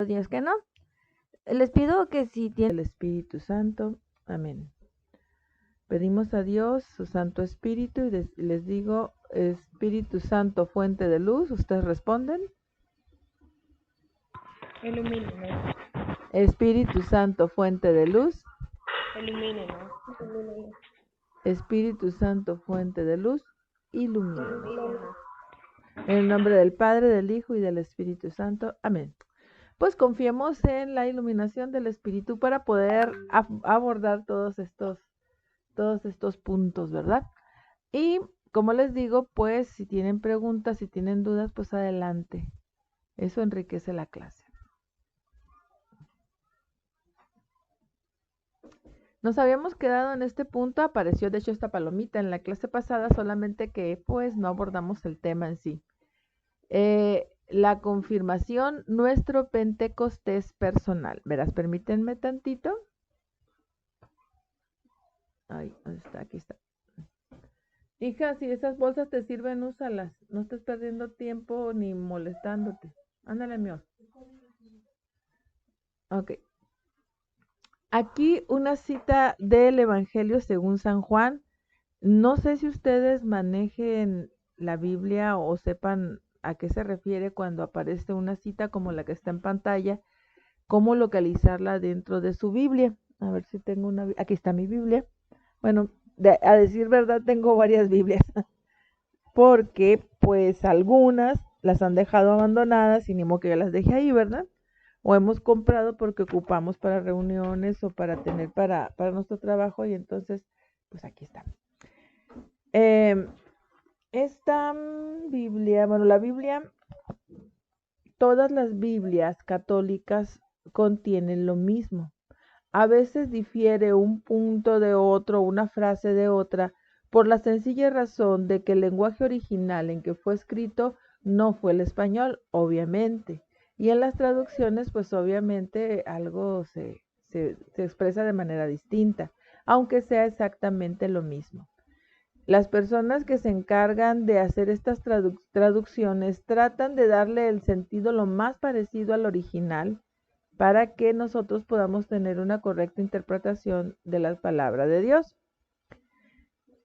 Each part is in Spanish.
días que no. Les pido que si tienen el Espíritu Santo, amén. Pedimos a Dios su Santo Espíritu y les digo, Espíritu Santo, fuente de luz, ustedes responden. Ilumínenos. Espíritu Santo, fuente de luz. Ilumínenos. Espíritu Santo, fuente de luz, ilumínenos. Ilumínenos. En el nombre del Padre, del Hijo y del Espíritu Santo, amén. Pues confiemos en la iluminación del Espíritu para poder abordar todos estos puntos, ¿verdad? Y como les digo, pues si tienen preguntas, si tienen dudas, pues adelante. Eso enriquece la clase. Nos habíamos quedado en este punto, apareció de hecho esta palomita en la clase pasada, solamente que pues no abordamos el tema en sí. La confirmación, nuestro Pentecostés personal. Verás, permítanme tantito. Ay, ¿dónde está? Aquí está. Hija, si esas bolsas te sirven, úsalas. No estés perdiendo tiempo ni molestándote. Ándale, mío. Ok. Aquí una cita del Evangelio según San Juan. No sé si ustedes manejen la Biblia o sepan a qué se refiere cuando aparece una cita como la que está en pantalla, cómo localizarla dentro de su Biblia. A ver si tengo una. Aquí está mi Biblia. Bueno, a decir verdad, tengo varias Biblias, porque pues algunas las han dejado abandonadas y ni modo que yo las deje ahí, ¿verdad? O hemos comprado porque ocupamos para reuniones o para tener para nuestro trabajo y entonces, pues aquí está. Esta Biblia, bueno, la Biblia, todas las Biblias católicas contienen lo mismo. A veces difiere un punto de otro, una frase de otra, por la sencilla razón de que el lenguaje original en que fue escrito no fue el español, obviamente. Y en las traducciones, pues obviamente algo se expresa de manera distinta, aunque sea exactamente lo mismo. Las personas que se encargan de hacer estas traducciones tratan de darle el sentido lo más parecido al original para que nosotros podamos tener una correcta interpretación de la palabra de Dios.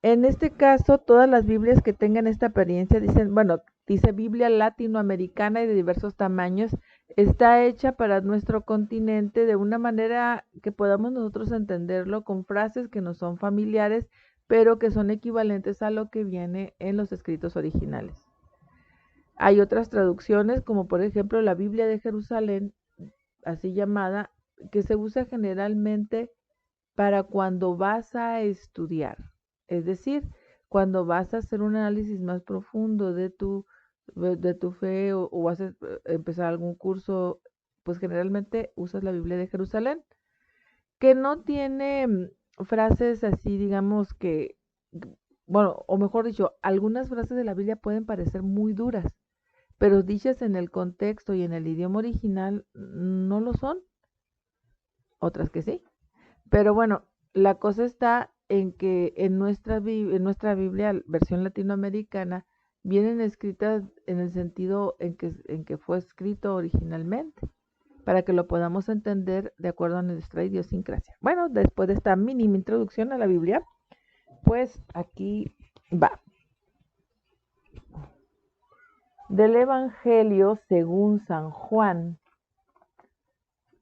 En este caso, todas las Biblias que tengan esta apariencia dicen, bueno, dice Biblia latinoamericana y de diversos tamaños, está hecha para nuestro continente de una manera que podamos nosotros entenderlo con frases que nos son familiares, pero que son equivalentes a lo que viene en los escritos originales. Hay otras traducciones, como por ejemplo la Biblia de Jerusalén, así llamada, que se usa generalmente para cuando vas a estudiar, es decir, cuando vas a hacer un análisis más profundo de tu fe o vas a empezar algún curso, pues generalmente usas la Biblia de Jerusalén, que no tiene frases así, digamos que, bueno, o mejor dicho, algunas frases de la Biblia pueden parecer muy duras, pero dichas en el contexto y en el idioma original no lo son, otras que sí. Pero bueno, la cosa está en que en nuestra Biblia, versión latinoamericana, vienen escritas en el sentido en que fue escrito originalmente, para que lo podamos entender de acuerdo a nuestra idiosincrasia. Bueno, después de esta mínima introducción a la Biblia, pues aquí va. Del Evangelio según San Juan.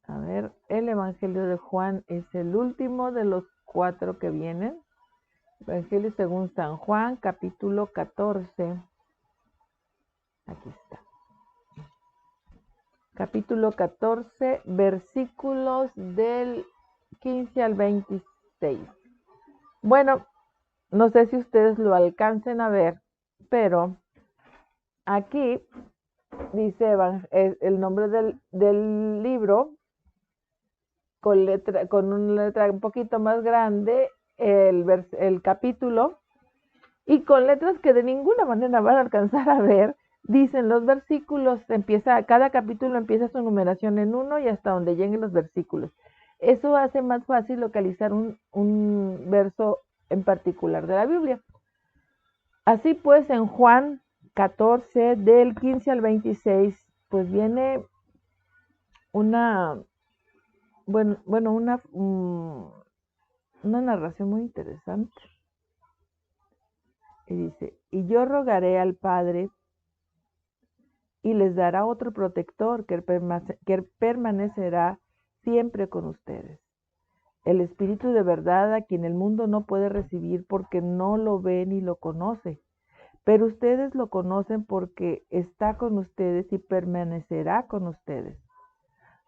A ver, el Evangelio de Juan es el último de los 4 que vienen. Evangelio según San Juan, capítulo 14. Aquí está. Capítulo 14, versículos del 15 al 26. Bueno, no sé si ustedes lo alcancen a ver, pero aquí dice el nombre del libro con una letra un poquito más grande, el capítulo, y con letras que de ninguna manera van a alcanzar a ver, dicen los versículos, cada capítulo empieza su numeración en 1 y hasta donde lleguen los versículos. Eso hace más fácil localizar un verso en particular de la Biblia. Así pues, en Juan 14, del 15 al 26, pues viene una, bueno, una narración muy interesante. Y dice, y yo rogaré al Padre y les dará otro protector que permanecerá siempre con ustedes. El Espíritu de verdad, a quien el mundo no puede recibir porque no lo ve ni lo conoce, pero ustedes lo conocen porque está con ustedes y permanecerá con ustedes.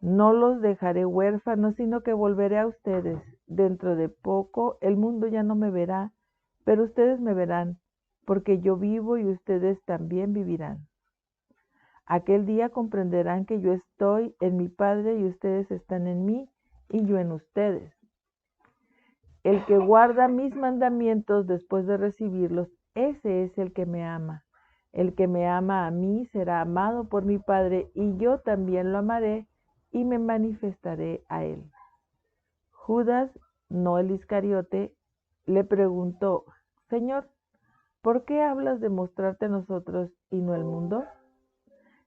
No los dejaré huérfanos, sino que volveré a ustedes. Dentro de poco el mundo ya no me verá, pero ustedes me verán, porque yo vivo y ustedes también vivirán. Aquel día comprenderán que yo estoy en mi Padre y ustedes están en mí y yo en ustedes. El que guarda mis mandamientos después de recibirlos, ese es el que me ama. El que me ama a mí será amado por mi Padre y yo también lo amaré y me manifestaré a él. Judas, no el Iscariote, le preguntó, Señor, ¿por qué hablas de mostrarte a nosotros y no al mundo?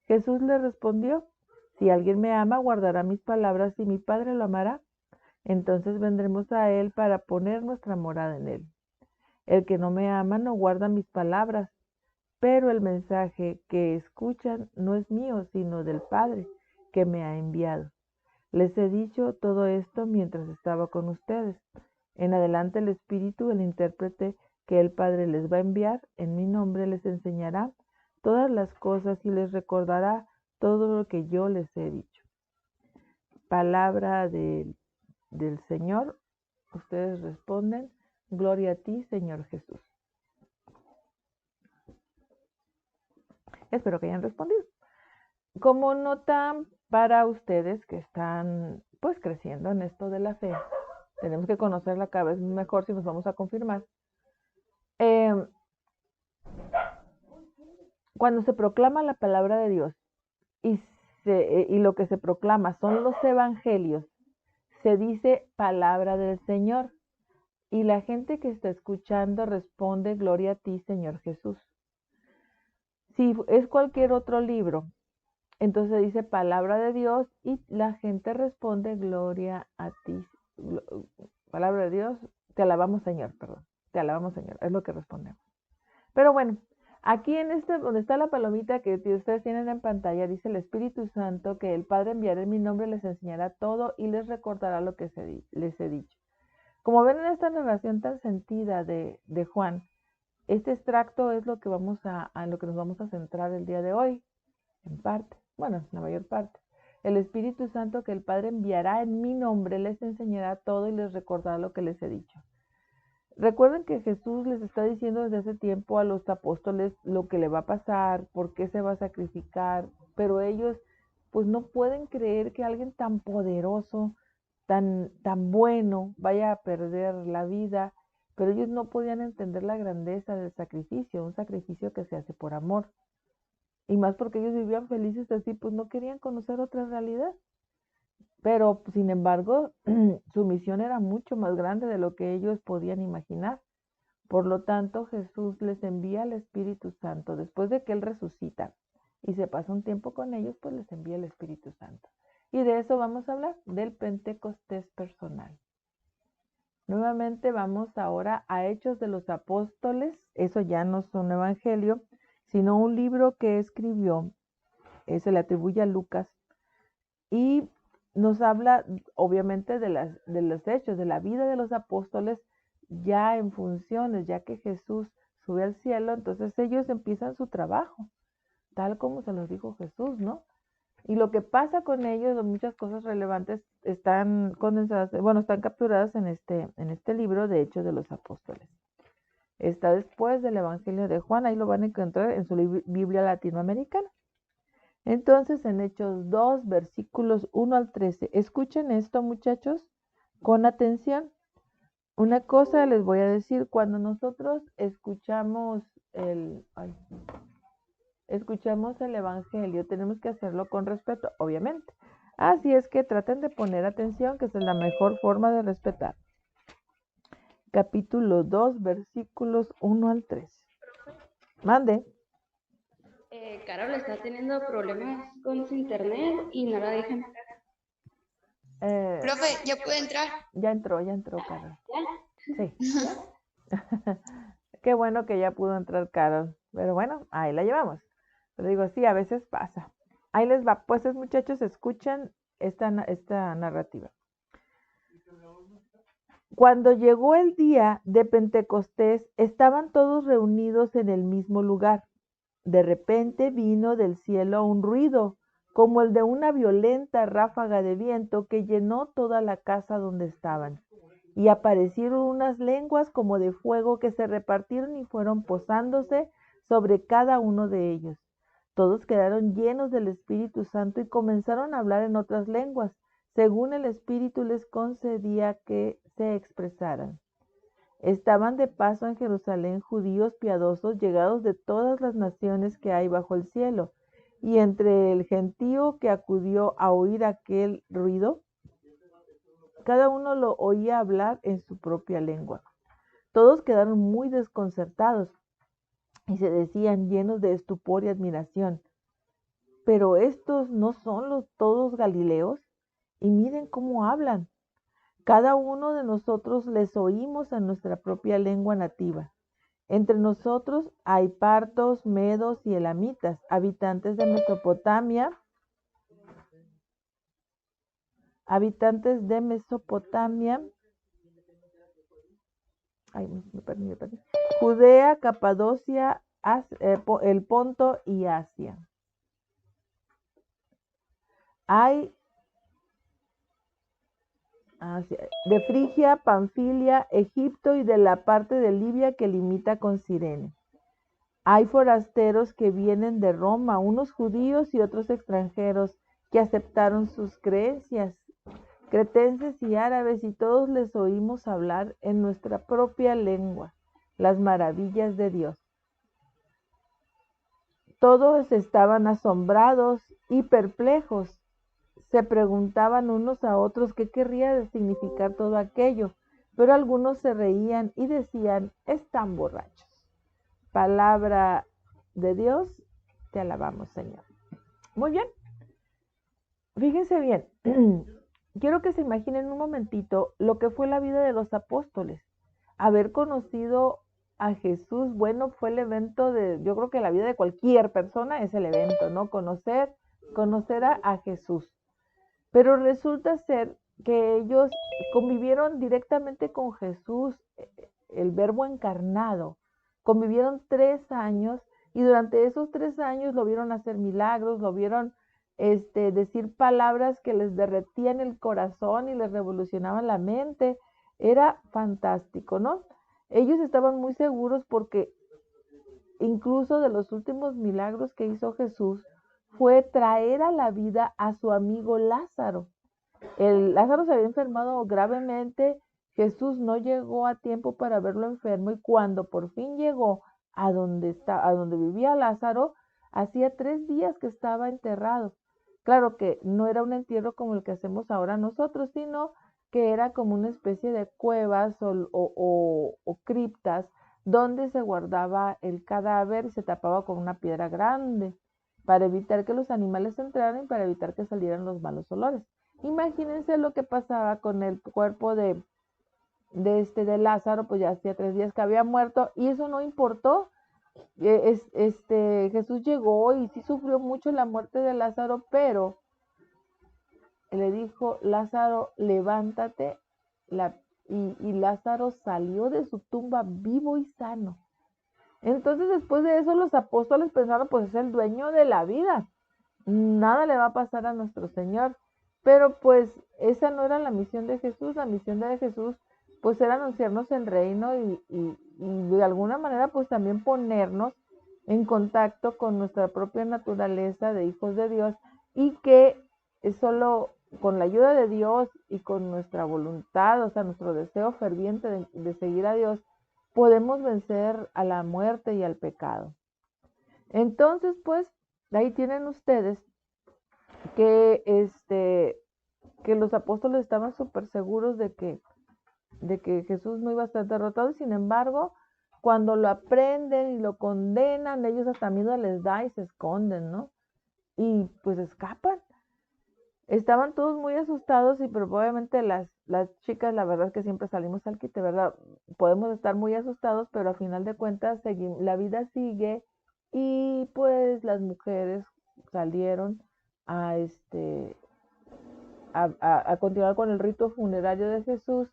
Jesús le respondió, si alguien me ama, guardará mis palabras y mi Padre lo amará. Entonces vendremos a él para poner nuestra morada en él. El que no me ama no guarda mis palabras, pero el mensaje que escuchan no es mío, sino del Padre que me ha enviado. Les he dicho todo esto mientras estaba con ustedes. En adelante el Espíritu, el intérprete que el Padre les va a enviar, en mi nombre les enseñará todas las cosas y les recordará todo lo que yo les he dicho. Palabra del Señor. Ustedes responden, gloria a ti, Señor Jesús. Espero que hayan respondido. Como nota para ustedes que están pues creciendo en esto de la fe, tenemos que conocerla cada vez mejor si nos vamos a confirmar. Cuando se proclama la palabra de Dios y lo que se proclama son los evangelios, se dice palabra del Señor y la gente que está escuchando responde gloria a ti, Señor Jesús. Si es cualquier otro libro, entonces dice palabra de Dios y la gente responde gloria a ti. Palabra de Dios, te alabamos Señor, perdón. Te alabamos Señor, es lo que respondemos. Pero bueno, aquí en donde está la palomita que ustedes tienen en pantalla, dice el Espíritu Santo que el Padre enviará en mi nombre, les enseñará todo y les recordará lo que les he dicho. Como ven en esta narración tan sentida de Juan, este extracto es lo que lo que nos vamos a centrar el día de hoy, en parte, bueno, la mayor parte. El Espíritu Santo que el Padre enviará en mi nombre les enseñará todo y les recordará lo que les he dicho. Recuerden que Jesús les está diciendo desde hace tiempo a los apóstoles lo que le va a pasar, por qué se va a sacrificar, pero ellos pues no pueden creer que alguien tan poderoso, tan bueno, vaya a perder la vida, pero ellos no podían entender la grandeza del sacrificio, un sacrificio que se hace por amor. Y más porque ellos vivían felices así, pues no querían conocer otra realidad. Pero, sin embargo, su misión era mucho más grande de lo que ellos podían imaginar. Por lo tanto, Jesús les envía al Espíritu Santo. Después de que Él resucita y se pasa un tiempo con ellos, pues les envía el Espíritu Santo. Y de eso vamos a hablar, del Pentecostés personal. Nuevamente vamos ahora a Hechos de los Apóstoles. Eso ya no es un evangelio, sino un libro que escribió, se le atribuye a Lucas, y nos habla obviamente de los hechos, de la vida de los apóstoles ya en funciones, ya que Jesús sube al cielo, entonces ellos empiezan su trabajo, tal como se los dijo Jesús, ¿no? Y lo que pasa con ellos, muchas cosas relevantes están condensadas, bueno, están capturadas en este libro de Hechos de los Apóstoles. Está después del Evangelio de Juan, ahí lo van a encontrar en su Biblia latinoamericana. Entonces, en Hechos 2, versículos 1 al 13, escuchen esto, muchachos, con atención. Una cosa les voy a decir, cuando nosotros escuchamos escuchamos el Evangelio, tenemos que hacerlo con respeto, obviamente. Así es que traten de poner atención, que esa es la mejor forma de respetar. Capítulo 2, versículos 1 al 13. Mande. Carol está teniendo problemas con su internet y no la deja entrar. Profe, ¿ya puede entrar? Ya entró, Carol. Sí. Qué bueno que ya pudo entrar Carol. Pero bueno, ahí la llevamos. Pero digo, sí, a veces pasa. Ahí les va. Pues muchachos, escuchen esta narrativa. Cuando llegó el día de Pentecostés, estaban todos reunidos en el mismo lugar. De repente vino del cielo un ruido, como el de una violenta ráfaga de viento que llenó toda la casa donde estaban. Y aparecieron unas lenguas como de fuego que se repartieron y fueron posándose sobre cada uno de ellos. Todos quedaron llenos del Espíritu Santo y comenzaron a hablar en otras lenguas, según el Espíritu les concedía que se expresaran. Estaban de paso en Jerusalén judíos piadosos llegados de todas las naciones que hay bajo el cielo, y entre el gentío que acudió a oír aquel ruido, cada uno lo oía hablar en su propia lengua. Todos quedaron muy desconcertados y se decían llenos de estupor y admiración, ¿pero estos no son los todos galileos? Y miren cómo hablan. Cada uno de nosotros les oímos en nuestra propia lengua nativa. Entre nosotros hay partos, medos y elamitas, habitantes de Mesopotamia, Judea, Capadocia, el Ponto y Asia. Hay de Frigia, Panfilia, Egipto y de la parte de Libia que limita con Cirene. Hay forasteros que vienen de Roma, unos judíos y otros extranjeros que aceptaron sus creencias, cretenses y árabes, y todos les oímos hablar en nuestra propia lengua las maravillas de Dios. Todos estaban asombrados y perplejos. Se preguntaban unos a otros qué querría significar todo aquello, pero algunos se reían y decían, están borrachos. Palabra de Dios, te alabamos, Señor. Muy bien, fíjense bien, quiero que se imaginen un momentito lo que fue la vida de los apóstoles. Haber conocido a Jesús, bueno, fue el evento yo creo que la vida de cualquier persona es el evento, ¿no? Conocer a Jesús. Pero resulta ser que ellos convivieron directamente con Jesús, el Verbo encarnado. Convivieron 3 años y durante esos 3 años lo vieron hacer milagros, lo vieron decir palabras que les derretían el corazón y les revolucionaban la mente. Era fantástico, ¿no? Ellos estaban muy seguros porque incluso de los últimos milagros que hizo Jesús fue traer a la vida a su amigo Lázaro. Lázaro se había enfermado gravemente, Jesús no llegó a tiempo para verlo enfermo y cuando por fin llegó a donde vivía Lázaro, hacía 3 días que estaba enterrado. Claro que no era un entierro como el que hacemos ahora nosotros, sino que era como una especie de cuevas o criptas donde se guardaba el cadáver y se tapaba con una piedra grande para evitar que los animales entraran y para evitar que salieran los malos olores. Imagínense lo que pasaba con el cuerpo de Lázaro, pues ya hacía 3 días que había muerto y eso no importó. Jesús llegó y sí sufrió mucho la muerte de Lázaro, pero le dijo, Lázaro, levántate, y Lázaro salió de su tumba vivo y sano. Entonces después de eso los apóstoles pensaron, pues es el dueño de la vida, nada le va a pasar a nuestro Señor. Pero pues esa no era la misión de Jesús. La misión de Jesús pues era anunciarnos el reino y de alguna manera pues también ponernos en contacto con nuestra propia naturaleza de hijos de Dios, y que solo con la ayuda de Dios y con nuestra voluntad, o sea, nuestro deseo ferviente de seguir a Dios, podemos vencer a la muerte y al pecado. Entonces, pues, ahí tienen ustedes que los apóstoles estaban súper seguros de que Jesús no iba a ser derrotado, y sin embargo, cuando lo aprenden y lo condenan, ellos hasta miedo les da y se esconden, ¿no? Y pues escapan. Estaban todos muy asustados y pero obviamente las chicas, la verdad es que siempre salimos al quite, ¿verdad? Podemos estar muy asustados, pero a final de cuentas la vida sigue y pues las mujeres salieron a a continuar con el rito funerario de Jesús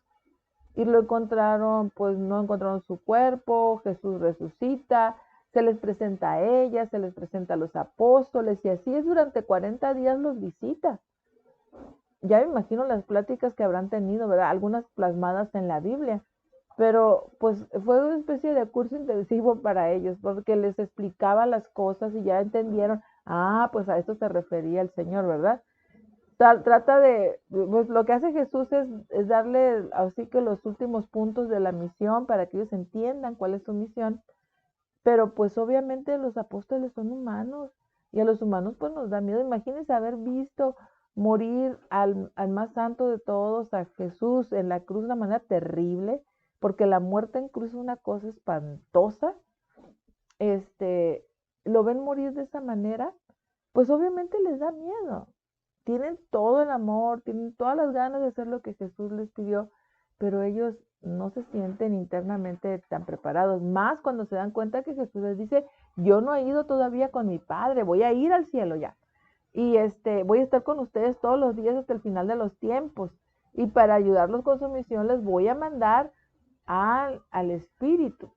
y lo encontraron, pues no encontraron su cuerpo, Jesús resucita, se les presenta a ella, se les presenta a los apóstoles y así es durante 40 días los visita. Ya me imagino las pláticas que habrán tenido, ¿verdad? Algunas plasmadas en la Biblia, pero pues fue una especie de curso intensivo para ellos, porque les explicaba las cosas y ya entendieron, ah, pues a esto se refería el Señor, ¿verdad? Trata de, pues lo que hace Jesús es darle así que los últimos puntos de la misión para que ellos entiendan cuál es su misión, pero pues obviamente los apóstoles son humanos y a los humanos pues nos da miedo. Imagínense haber visto morir al más santo de todos, a Jesús en la cruz de una manera terrible, porque la muerte en cruz es una cosa espantosa. Este, lo ven morir de esa manera, pues obviamente les da miedo. Tienen todo el amor, tienen todas las ganas de hacer lo que Jesús les pidió, pero ellos no se sienten internamente tan preparados, más cuando se dan cuenta que Jesús les dice, yo no he ido todavía con mi Padre, voy a ir al cielo ya. Y voy a estar con ustedes todos los días hasta el final de los tiempos. Y para ayudarlos con su misión les voy a mandar al Espíritu,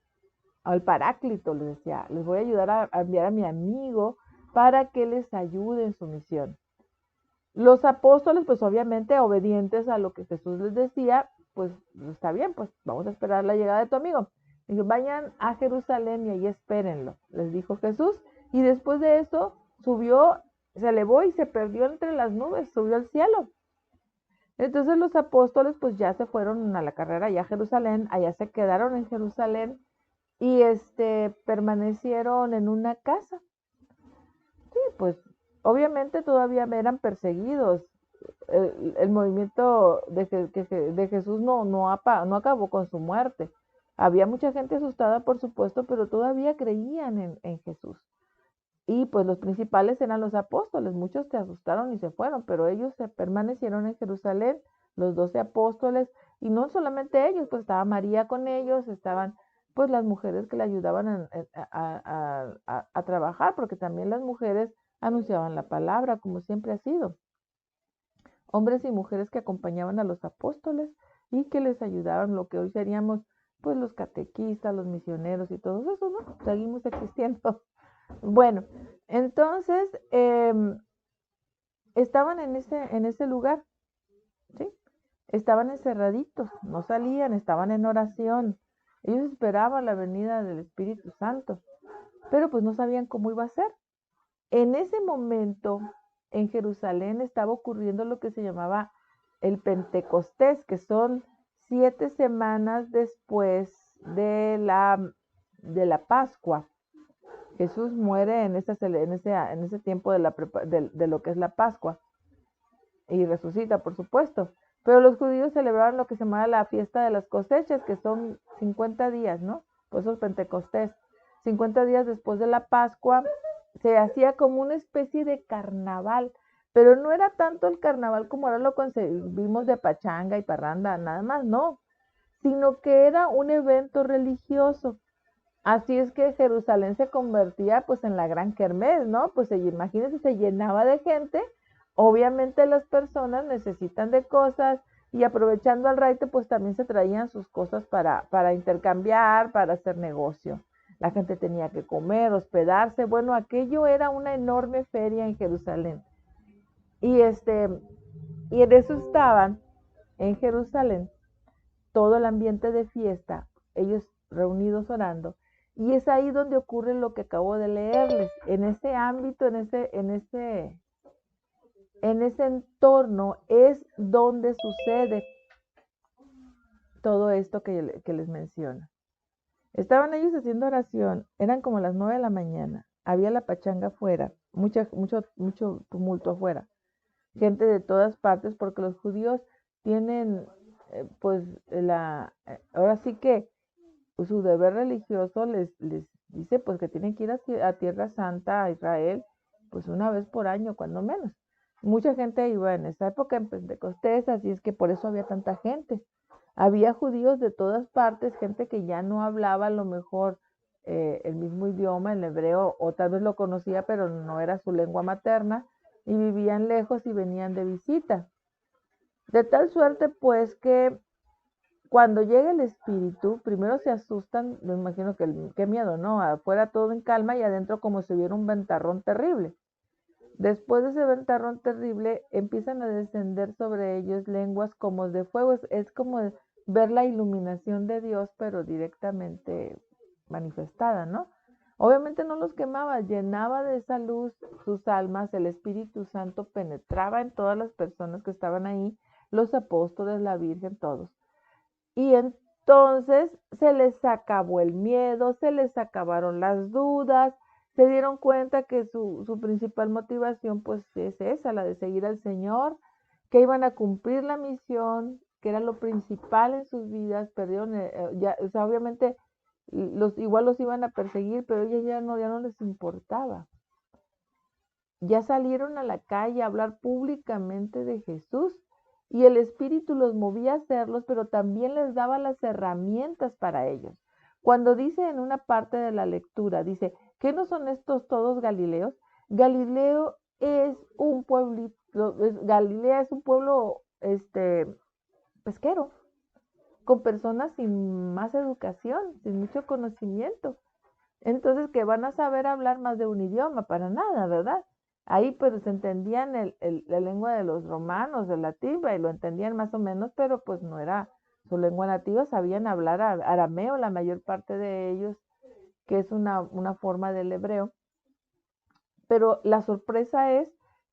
al Paráclito, les decía, les voy a ayudar a enviar a mi amigo para que les ayude en su misión. Los apóstoles, pues obviamente obedientes a lo que Jesús les decía, pues está bien, pues vamos a esperar la llegada de tu amigo. Dijo, vayan a Jerusalén y ahí espérenlo, les dijo Jesús. Y después de eso subió, se elevó y se perdió entre las nubes, subió al cielo. Entonces los apóstoles pues ya se fueron a la carrera allá a Jerusalén, allá se quedaron en Jerusalén y permanecieron en una casa. Sí, pues obviamente todavía eran perseguidos. El movimiento de Jesús no acabó con su muerte. Había mucha gente asustada, por supuesto, pero todavía creían en Jesús. Y pues los principales eran los apóstoles. Muchos se asustaron y se fueron, pero ellos se permanecieron en Jerusalén, los 12 apóstoles, y no solamente ellos, pues estaba María con ellos, estaban pues las mujeres que le ayudaban a trabajar, porque también las mujeres anunciaban la palabra, como siempre ha sido. Hombres y mujeres que acompañaban a los apóstoles y que les ayudaban, lo que hoy seríamos pues los catequistas, los misioneros y todo eso, ¿no? Seguimos existiendo. Bueno, entonces estaban en ese lugar, ¿sí? Estaban encerraditos, no salían, estaban en oración. Ellos esperaban la venida del Espíritu Santo, pero pues no sabían cómo iba a ser. En ese momento, en Jerusalén estaba ocurriendo lo que se llamaba el Pentecostés, que son 7 semanas después de la Pascua. Jesús muere en ese tiempo de lo que es la Pascua y resucita, por supuesto. Pero los judíos celebraron lo que se llama la fiesta de las cosechas, que son 50 días, ¿no? Por eso es Pentecostés. 50 días después de la Pascua se hacía como una especie de carnaval, pero no era tanto el carnaval como ahora lo concebimos de pachanga y parranda, nada más, no, sino que era un evento religioso. Así es que Jerusalén se convertía pues en la gran kermés, ¿no? Pues imagínense, se llenaba de gente. Obviamente las personas necesitan de cosas y aprovechando al raite pues también se traían sus cosas para intercambiar, para hacer negocio. La gente tenía que comer, hospedarse. Bueno, aquello era una enorme feria en Jerusalén. Y y en eso estaban en Jerusalén todo el ambiente de fiesta, ellos reunidos orando. Y es ahí donde ocurre lo que acabo de leerles, en ese ámbito, en ese entorno es donde sucede todo esto que les menciono. Estaban ellos haciendo oración, eran como las 9 de la mañana, había la pachanga afuera, mucho tumulto afuera, gente de todas partes, porque los judíos tienen, pues, ahora sí que su deber religioso les dice pues que tienen que ir a Tierra Santa, a Israel, pues una vez por año, cuando menos. Mucha gente iba en esa época en Pentecostés, así es que por eso había tanta gente. Había judíos de todas partes, gente que ya no hablaba a lo mejor el mismo idioma, el hebreo, o tal vez lo conocía, pero no era su lengua materna, y vivían lejos y venían de visita. De tal suerte, pues, que cuando llega el espíritu, primero se asustan, me imagino que qué miedo, ¿no? Afuera todo en calma y adentro como si hubiera un ventarrón terrible. Después de ese ventarrón terrible, empiezan a descender sobre ellos lenguas como de fuego. Es como ver la iluminación de Dios, pero directamente manifestada, ¿no? Obviamente no los quemaba, llenaba de esa luz sus almas, el Espíritu Santo penetraba en todas las personas que estaban ahí, los apóstoles, la Virgen, todos. Y entonces se les acabó el miedo, se les acabaron las dudas, se dieron cuenta que su principal motivación pues es esa, la de seguir al Señor, que iban a cumplir la misión, que era lo principal en sus vidas, perdieron, ya, o sea, obviamente igual los iban a perseguir, pero ellos ya no les importaba. Ya salieron a la calle a hablar públicamente de Jesús y el Espíritu los movía a hacerlos, pero también les daba las herramientas para ellos. Cuando dice en una parte de la lectura, dice, ¿qué no son estos todos Galileos? Galileo es un pueblito, Galilea es un pueblo pesquero, con personas sin más educación, sin mucho conocimiento. Entonces, que van a saber hablar más de un idioma, para nada, ¿verdad? Ahí pues entendían la lengua de los romanos, del latín, y lo entendían más o menos, pero pues no era su lengua nativa, sabían hablar arameo, la mayor parte de ellos, que es una forma del hebreo. Pero la sorpresa es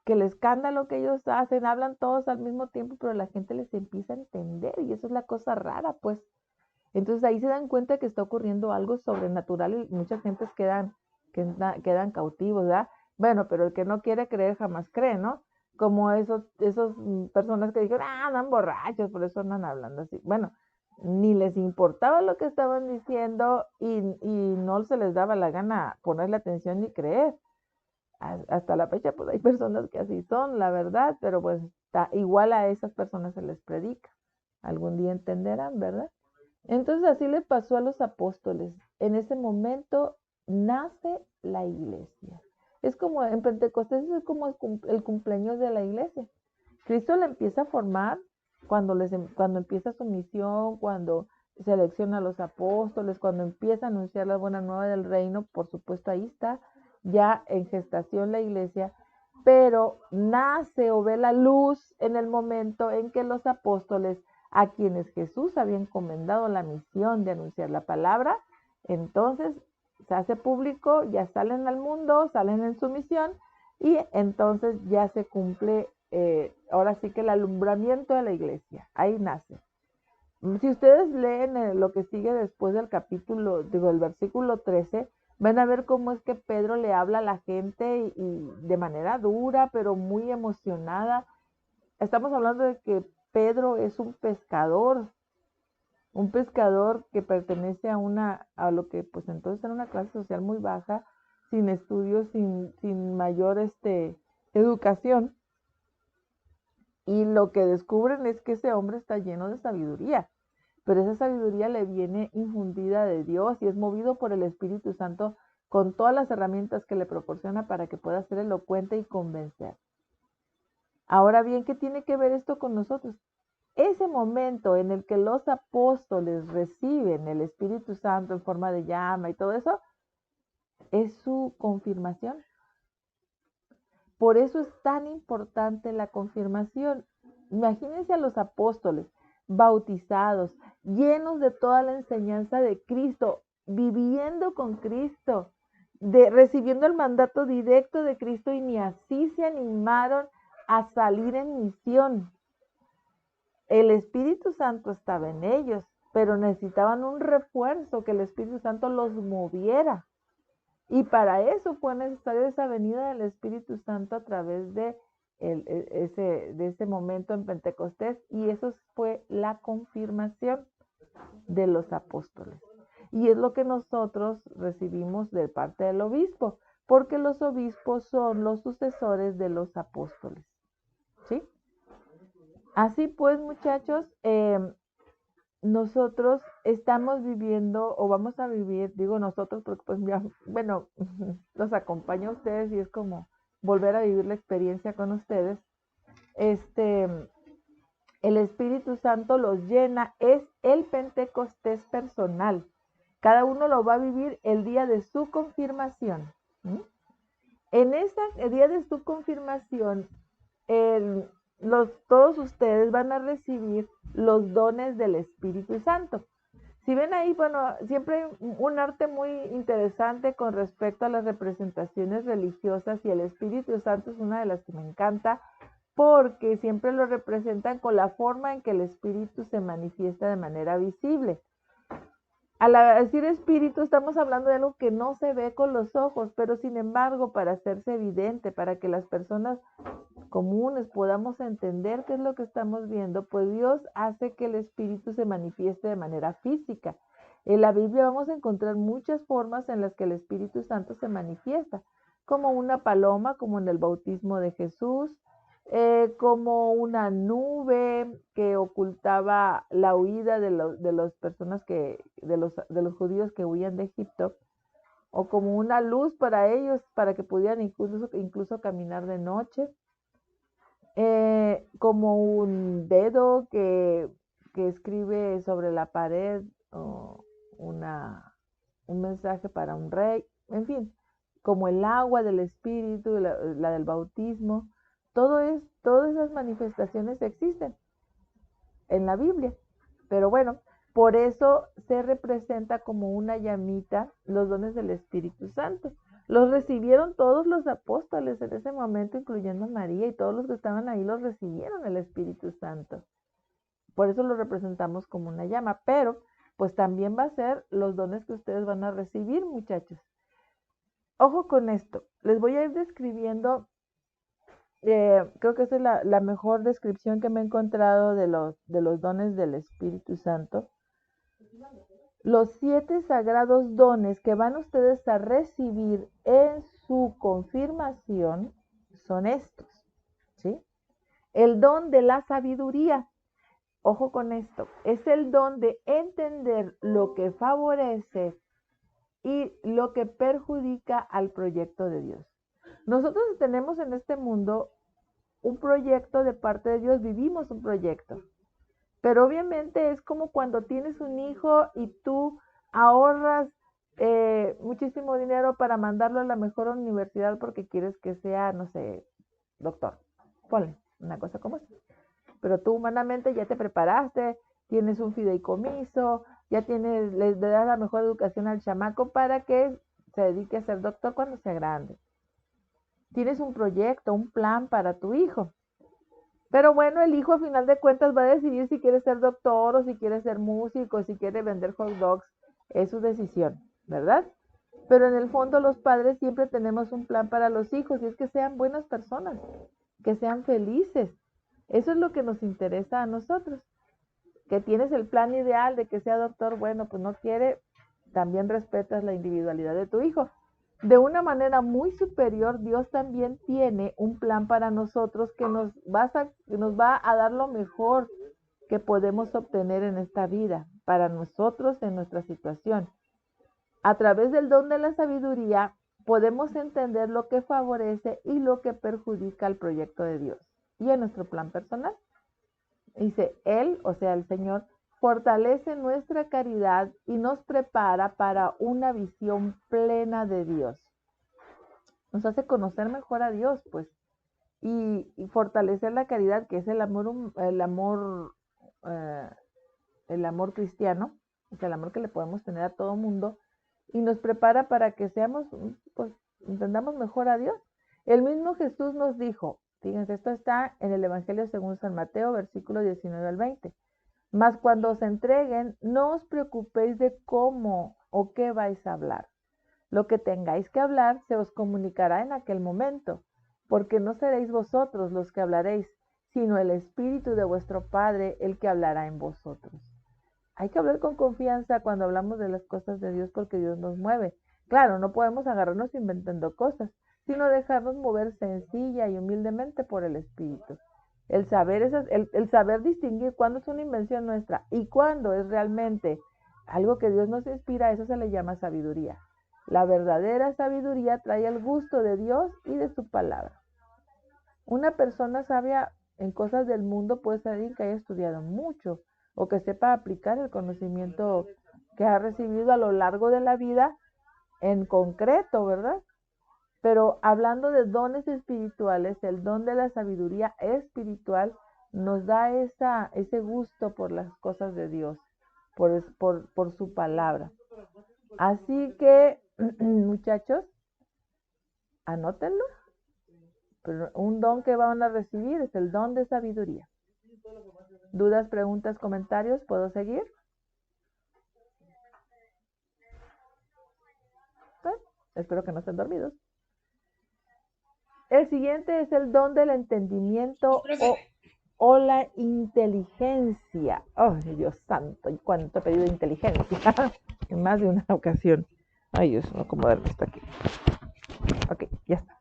que el escándalo que ellos hacen, hablan todos al mismo tiempo, pero la gente les empieza a entender, y eso es la cosa rara, pues. Entonces ahí se dan cuenta que está ocurriendo algo sobrenatural y muchas gentes quedan cautivos, ¿verdad? Bueno, pero el que no quiere creer jamás cree, ¿no? Como esos personas que dijeron, andan borrachos, por eso andan hablando así. Bueno, ni les importaba lo que estaban diciendo y no se les daba la gana ponerle atención ni creer. Hasta la fecha, pues hay personas que así son, la verdad, pero pues igual a esas personas se les predica. Algún día entenderán, ¿verdad? Entonces así le pasó a los apóstoles. En ese momento nace la iglesia. Es como en Pentecostés, es como el cumpleaños de la iglesia. Cristo la empieza a formar cuando empieza su misión, cuando selecciona a los apóstoles, cuando empieza a anunciar la buena nueva del reino, por supuesto ahí está ya en gestación la iglesia, pero nace o ve la luz en el momento en que los apóstoles, a quienes Jesús había encomendado la misión de anunciar la palabra, entonces se hace público, ya salen al mundo, salen en su misión y entonces ya se cumple, ahora sí que el alumbramiento de la iglesia, ahí nace. Si ustedes leen lo que sigue después del capítulo, digo, el versículo 13, van a ver cómo es que Pedro le habla a la gente y de manera dura, pero muy emocionada. Estamos hablando de que Pedro es un pescador que pertenece a lo que pues entonces era una clase social muy baja, sin estudios, sin mayor educación. Y lo que descubren es que ese hombre está lleno de sabiduría, pero esa sabiduría le viene infundida de Dios y es movido por el Espíritu Santo con todas las herramientas que le proporciona para que pueda ser elocuente y convencer. Ahora bien, ¿qué tiene que ver esto con nosotros? Ese momento en el que los apóstoles reciben el Espíritu Santo en forma de llama y todo eso, es su confirmación. Por eso es tan importante la confirmación. Imagínense a los apóstoles bautizados, llenos de toda la enseñanza de Cristo, viviendo con Cristo, recibiendo el mandato directo de Cristo y ni así se animaron a salir en misión. El Espíritu Santo estaba en ellos, pero necesitaban un refuerzo, que el Espíritu Santo los moviera. Y para eso fue necesaria esa venida del Espíritu Santo a través de ese momento en Pentecostés, y eso fue la confirmación de los apóstoles. Y es lo que nosotros recibimos de parte del obispo, porque los obispos son los sucesores de los apóstoles. Así pues, muchachos, nosotros estamos viviendo o vamos a vivir, digo nosotros porque pues ya, bueno, los acompaño a ustedes y es como volver a vivir la experiencia con ustedes. Este, el Espíritu Santo los llena, es el Pentecostés personal. Cada uno lo va a vivir el día de su confirmación. ¿Mm? En el día de su confirmación, el- todos ustedes van a recibir los dones del Espíritu Santo. Si ven ahí, bueno, siempre hay un arte muy interesante con respecto a las representaciones religiosas y el Espíritu Santo es una de las que me encanta porque siempre lo representan con la forma en que el Espíritu se manifiesta de manera visible. Al decir espíritu estamos hablando de algo que no se ve con los ojos, pero sin embargo para hacerse evidente, para que las personas comunes podamos entender qué es lo que estamos viendo, pues Dios hace que el espíritu se manifieste de manera física. En la Biblia vamos a encontrar muchas formas en las que el Espíritu Santo se manifiesta, como una paloma, como en el bautismo de Jesús, como una nube que ocultaba la huida de las personas de los judíos que huían de Egipto, o como una luz para ellos, para que pudieran incluso caminar de noche, como un dedo que escribe sobre la pared, o un mensaje para un rey, en fin, como el agua del Espíritu, la del bautismo, todas esas manifestaciones existen en la Biblia. Pero bueno, por eso se representa como una llamita los dones del Espíritu Santo. Los recibieron todos los apóstoles en ese momento, incluyendo María, y todos los que estaban ahí los recibieron el Espíritu Santo. Por eso lo representamos como una llama, pero pues también va a ser los dones que ustedes van a recibir, muchachos. Ojo con esto, les voy a ir describiendo, creo que esa es la mejor descripción que me he encontrado de los dones del Espíritu Santo. Los 7 sagrados dones que van ustedes a recibir en su confirmación son estos, ¿sí? El don de la sabiduría. Ojo con esto, es el don de entender lo que favorece y lo que perjudica al proyecto de Dios. Nosotros tenemos en este mundo un proyecto de parte de Dios, vivimos un proyecto, pero obviamente es como cuando tienes un hijo y tú ahorras muchísimo dinero para mandarlo a la mejor universidad porque quieres que sea, no sé, doctor. Ponle una cosa como esa. Pero tú humanamente ya te preparaste, tienes un fideicomiso, ya tienes, le das la mejor educación al chamaco para que se dedique a ser doctor cuando sea grande. Tienes un proyecto, un plan para tu hijo. Pero bueno, el hijo a final de cuentas va a decidir si quiere ser doctor o si quiere ser músico, si quiere vender hot dogs. Es su decisión, ¿verdad? Pero en el fondo los padres siempre tenemos un plan para los hijos y es que sean buenas personas, que sean felices. Eso es lo que nos interesa a nosotros. Que tienes el plan ideal de que sea doctor, bueno, pues no quiere, también respetas la individualidad de tu hijo. De una manera muy superior, Dios también tiene un plan para nosotros que nos va a dar lo mejor que podemos obtener en esta vida, para nosotros en nuestra situación. A través del don de la sabiduría, podemos entender lo que favorece y lo que perjudica al proyecto de Dios y en nuestro plan personal. Dice, Él, o sea, el Señor, fortalece nuestra caridad y nos prepara para una visión plena de Dios. Nos hace conocer mejor a Dios, pues, y fortalecer la caridad, que es eh, el amor cristiano, o sea, el amor que le podemos tener a todo mundo, y nos prepara para que seamos, pues, entendamos mejor a Dios. El mismo Jesús nos dijo, fíjense, esto está en el Evangelio según San Mateo, versículo 19 al 20. Mas cuando os entreguen, no os preocupéis de cómo o qué vais a hablar. Lo que tengáis que hablar se os comunicará en aquel momento, porque no seréis vosotros los que hablaréis, sino el Espíritu de vuestro Padre el que hablará en vosotros. Hay que hablar con confianza cuando hablamos de las cosas de Dios porque Dios nos mueve. Claro, no podemos agarrarnos inventando cosas, sino dejarnos mover sencilla y humildemente por el Espíritu. El saber distinguir cuándo es una invención nuestra y cuándo es realmente algo que Dios nos inspira, eso se le llama sabiduría. La verdadera sabiduría trae el gusto de Dios y de su palabra. Una persona sabia en cosas del mundo puede ser alguien que haya estudiado mucho o que sepa aplicar el conocimiento que ha recibido a lo largo de la vida en concreto, ¿verdad? Pero hablando de dones espirituales, el don de la sabiduría espiritual nos da ese gusto por las cosas de Dios, por su palabra. Así que, muchachos, anótenlo. Pero un don que van a recibir es el don de sabiduría. ¿Dudas, preguntas, comentarios? ¿Puedo seguir? Bueno, espero que no estén dormidos. El siguiente es el don del entendimiento o la inteligencia. ¡Oh, Dios santo! ¿Y cuánto he pedido inteligencia? En más de una ocasión. Ay, Dios, voy a acomodarme esto aquí. Ok, ya está.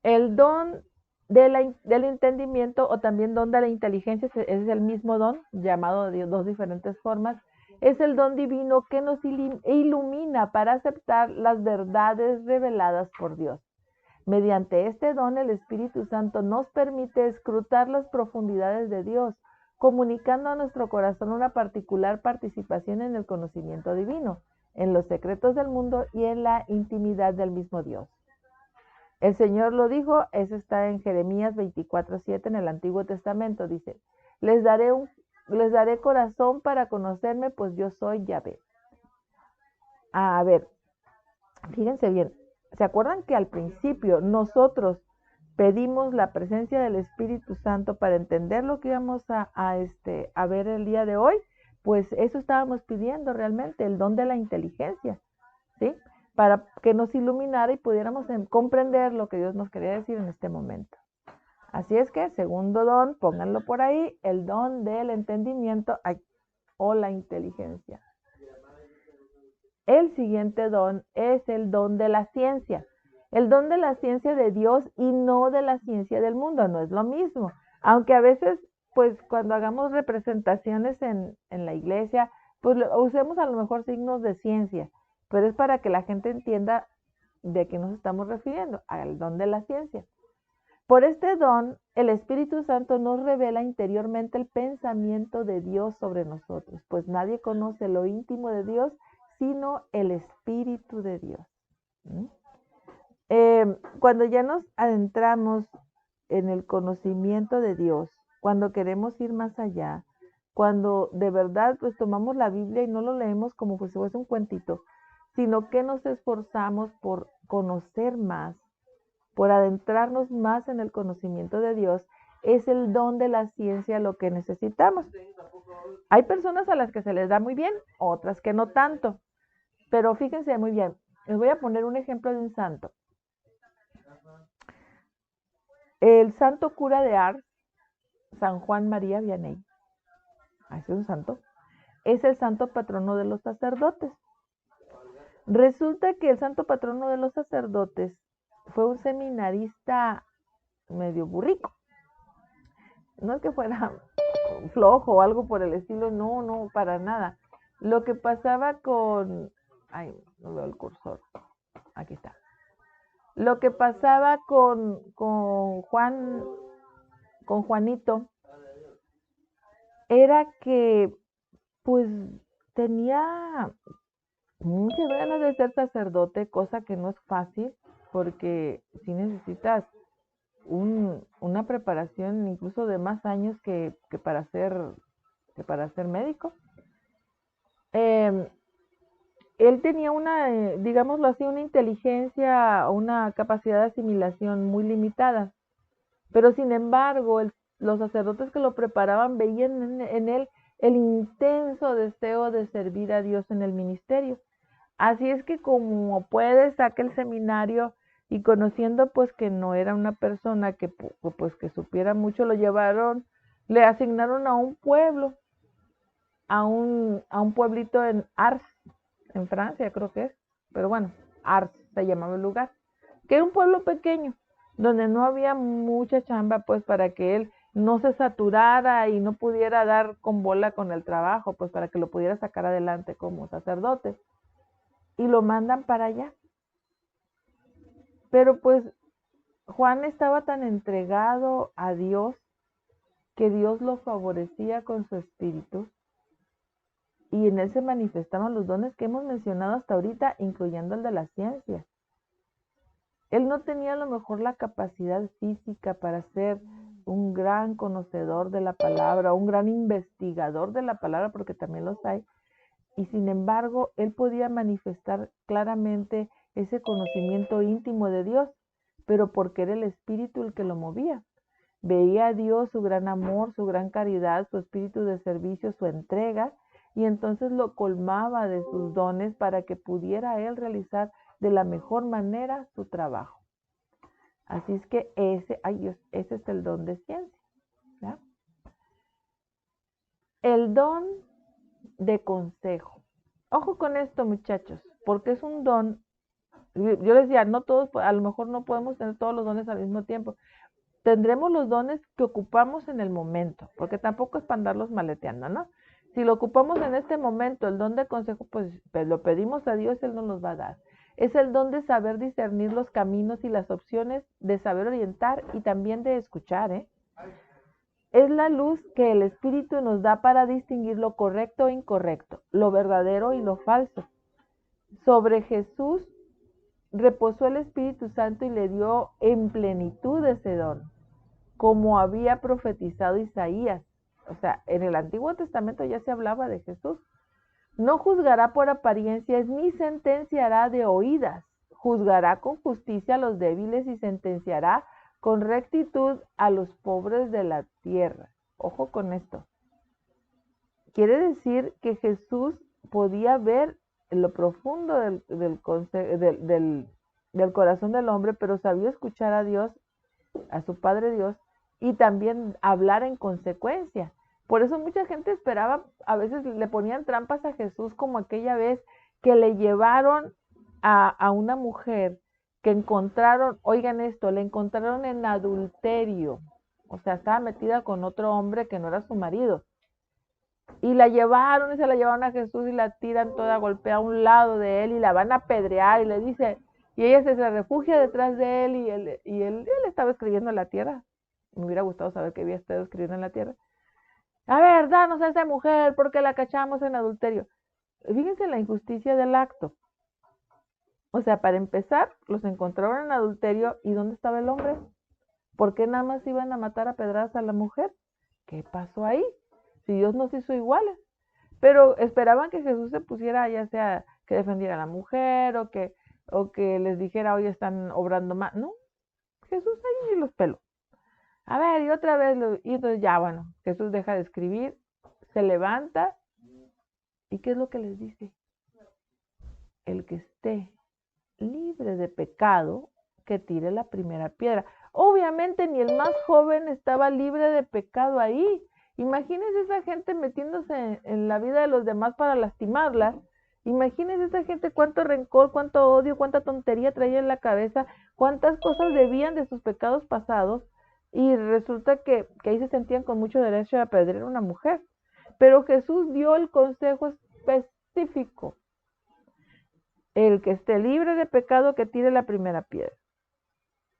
El don del entendimiento o también don de la inteligencia es el mismo don, llamado de dos diferentes formas. Es el don divino que nos ilumina para aceptar las verdades reveladas por Dios. Mediante este don, el Espíritu Santo nos permite escrutar las profundidades de Dios, comunicando a nuestro corazón una particular participación en el conocimiento divino, en los secretos del mundo y en la intimidad del mismo Dios. El Señor lo dijo, eso está en Jeremías 24:7 en el Antiguo Testamento, dice, les daré corazón para conocerme, pues yo soy Yahvé. A ver, fíjense bien, ¿se acuerdan que al principio nosotros pedimos la presencia del Espíritu Santo para entender lo que íbamos a ver el día de hoy? Pues eso estábamos pidiendo realmente, el don de la inteligencia, ¿sí? Para que nos iluminara y pudiéramos comprender lo que Dios nos quería decir en este momento. Así es que, segundo don, pónganlo por ahí, el don del entendimiento o la inteligencia. El siguiente don es el don de la ciencia. El don de la ciencia de Dios y no de la ciencia del mundo, no es lo mismo. Aunque a veces, pues cuando hagamos representaciones en la iglesia, pues usemos a lo mejor signos de ciencia, pero es para que la gente entienda de qué nos estamos refiriendo, al don de la ciencia. Por este don, el Espíritu Santo nos revela interiormente el pensamiento de Dios sobre nosotros, pues nadie conoce lo íntimo de Dios sino el Espíritu de Dios. Cuando ya nos adentramos en el conocimiento de Dios, cuando queremos ir más allá, cuando de verdad pues tomamos la Biblia y no lo leemos como si fuese un cuentito, sino que nos esforzamos por conocer más, por adentrarnos más en el conocimiento de Dios, es el don de la ciencia lo que necesitamos. Hay personas a las que se les da muy bien, otras que no tanto. Pero fíjense muy bien, les voy a poner un ejemplo de un santo. El santo cura de Ars, San Juan María Vianney, es un santo, es el santo patrono de los sacerdotes. Resulta que el santo patrono de los sacerdotes fue un seminarista medio burrico. No es que fuera flojo o algo por el estilo, no, para nada. Lo que pasaba con... Ay, no veo el cursor. Aquí está. Lo que pasaba con Juanito, era que pues tenía muchas ganas de ser sacerdote, cosa que no es fácil, porque si necesitas una preparación incluso de más años que para ser médico. Él tenía digámoslo así, una inteligencia, una capacidad de asimilación muy limitada, pero sin embargo, los sacerdotes que lo preparaban veían en él el intenso deseo de servir a Dios en el ministerio. Así es que como puede, saca el seminario y conociendo pues que no era una persona que pues que supiera mucho, le asignaron a un pueblo, a un pueblito en Ars, en Francia creo que es, pero bueno, Ars se llamaba el lugar, que era un pueblo pequeño. donde no había mucha chamba, pues para que él no se saturara y no pudiera dar con bola con el trabajo, pues para que lo pudiera sacar adelante como sacerdote. Y lo mandan para allá. Pero pues Juan estaba tan entregado a Dios que Dios lo favorecía con su espíritu y en él se manifestaban los dones que hemos mencionado hasta ahorita, incluyendo el de la ciencia. Él no tenía a lo mejor la capacidad física para ser un gran conocedor de la palabra, un gran investigador de la palabra, porque también los hay, y sin embargo, él podía manifestar claramente ese conocimiento íntimo de Dios, pero porque era el Espíritu el que lo movía. Veía a Dios, su gran amor, su gran caridad, su espíritu de servicio, su entrega, y entonces lo colmaba de sus dones para que pudiera él realizar de la mejor manera su trabajo. Así es que ese es el don de ciencia, ¿ya? El don de consejo. Ojo con esto, muchachos, porque es un don. Yo les decía, no todos, a lo mejor no podemos tener todos los dones al mismo tiempo. Tendremos los dones que ocupamos en el momento, porque tampoco es para andarlos maleteando, ¿no? Si lo ocupamos en este momento, el don de consejo, pues lo pedimos a Dios, Él nos los va a dar. Es el don de saber discernir los caminos y las opciones, de saber orientar y también de escuchar, ¿eh? Es la luz que el Espíritu nos da para distinguir lo correcto e incorrecto, lo verdadero y lo falso. Sobre Jesús reposó el Espíritu Santo y le dio en plenitud ese don, como había profetizado Isaías. O sea, en el Antiguo Testamento ya se hablaba de Jesús. No juzgará por apariencias ni sentenciará de oídas. Juzgará con justicia a los débiles y sentenciará con rectitud a los pobres de la tierra. Ojo con esto. Quiere decir que Jesús podía ver en lo profundo del corazón del hombre, pero sabía escuchar a Dios, a su Padre Dios, y también hablar en consecuencia. Por eso mucha gente esperaba, a veces le ponían trampas a Jesús, como aquella vez que le llevaron a una mujer que encontraron, oigan esto, le encontraron en adulterio, o sea, estaba metida con otro hombre que no era su marido. Y la llevaron y se la llevaron a Jesús y la tiran toda golpeada a un lado de él y la van a apedrear y le dice, y ella se refugia detrás de él y él estaba escribiendo en la tierra. Me hubiera gustado saber que había estado escribiendo en la tierra. A ver, danos a esa mujer porque la cachamos en adulterio. Fíjense la injusticia del acto. O sea, para empezar, los encontraron en adulterio y ¿dónde estaba el hombre? ¿Por qué nada más iban a matar a pedradas a la mujer? ¿Qué pasó ahí? Si Dios nos hizo iguales. Pero esperaban que Jesús se pusiera, ya sea que defendiera a la mujer o que les dijera, hoy están obrando mal. No, Jesús ahí los peló. A ver, y otra vez, y entonces ya, bueno, Jesús deja de escribir, se levanta, ¿y qué es lo que les dice? El que esté libre de pecado, que tire la primera piedra. Obviamente ni el más joven estaba libre de pecado ahí. Imagínense esa gente metiéndose en la vida de los demás para lastimarla. Imagínense esa gente cuánto rencor, cuánto odio, cuánta tontería traía en la cabeza, cuántas cosas debían de sus pecados pasados. Y resulta que ahí se sentían con mucho derecho de apedrear a una mujer. Pero Jesús dio el consejo específico. El que esté libre de pecado, que tire la primera piedra.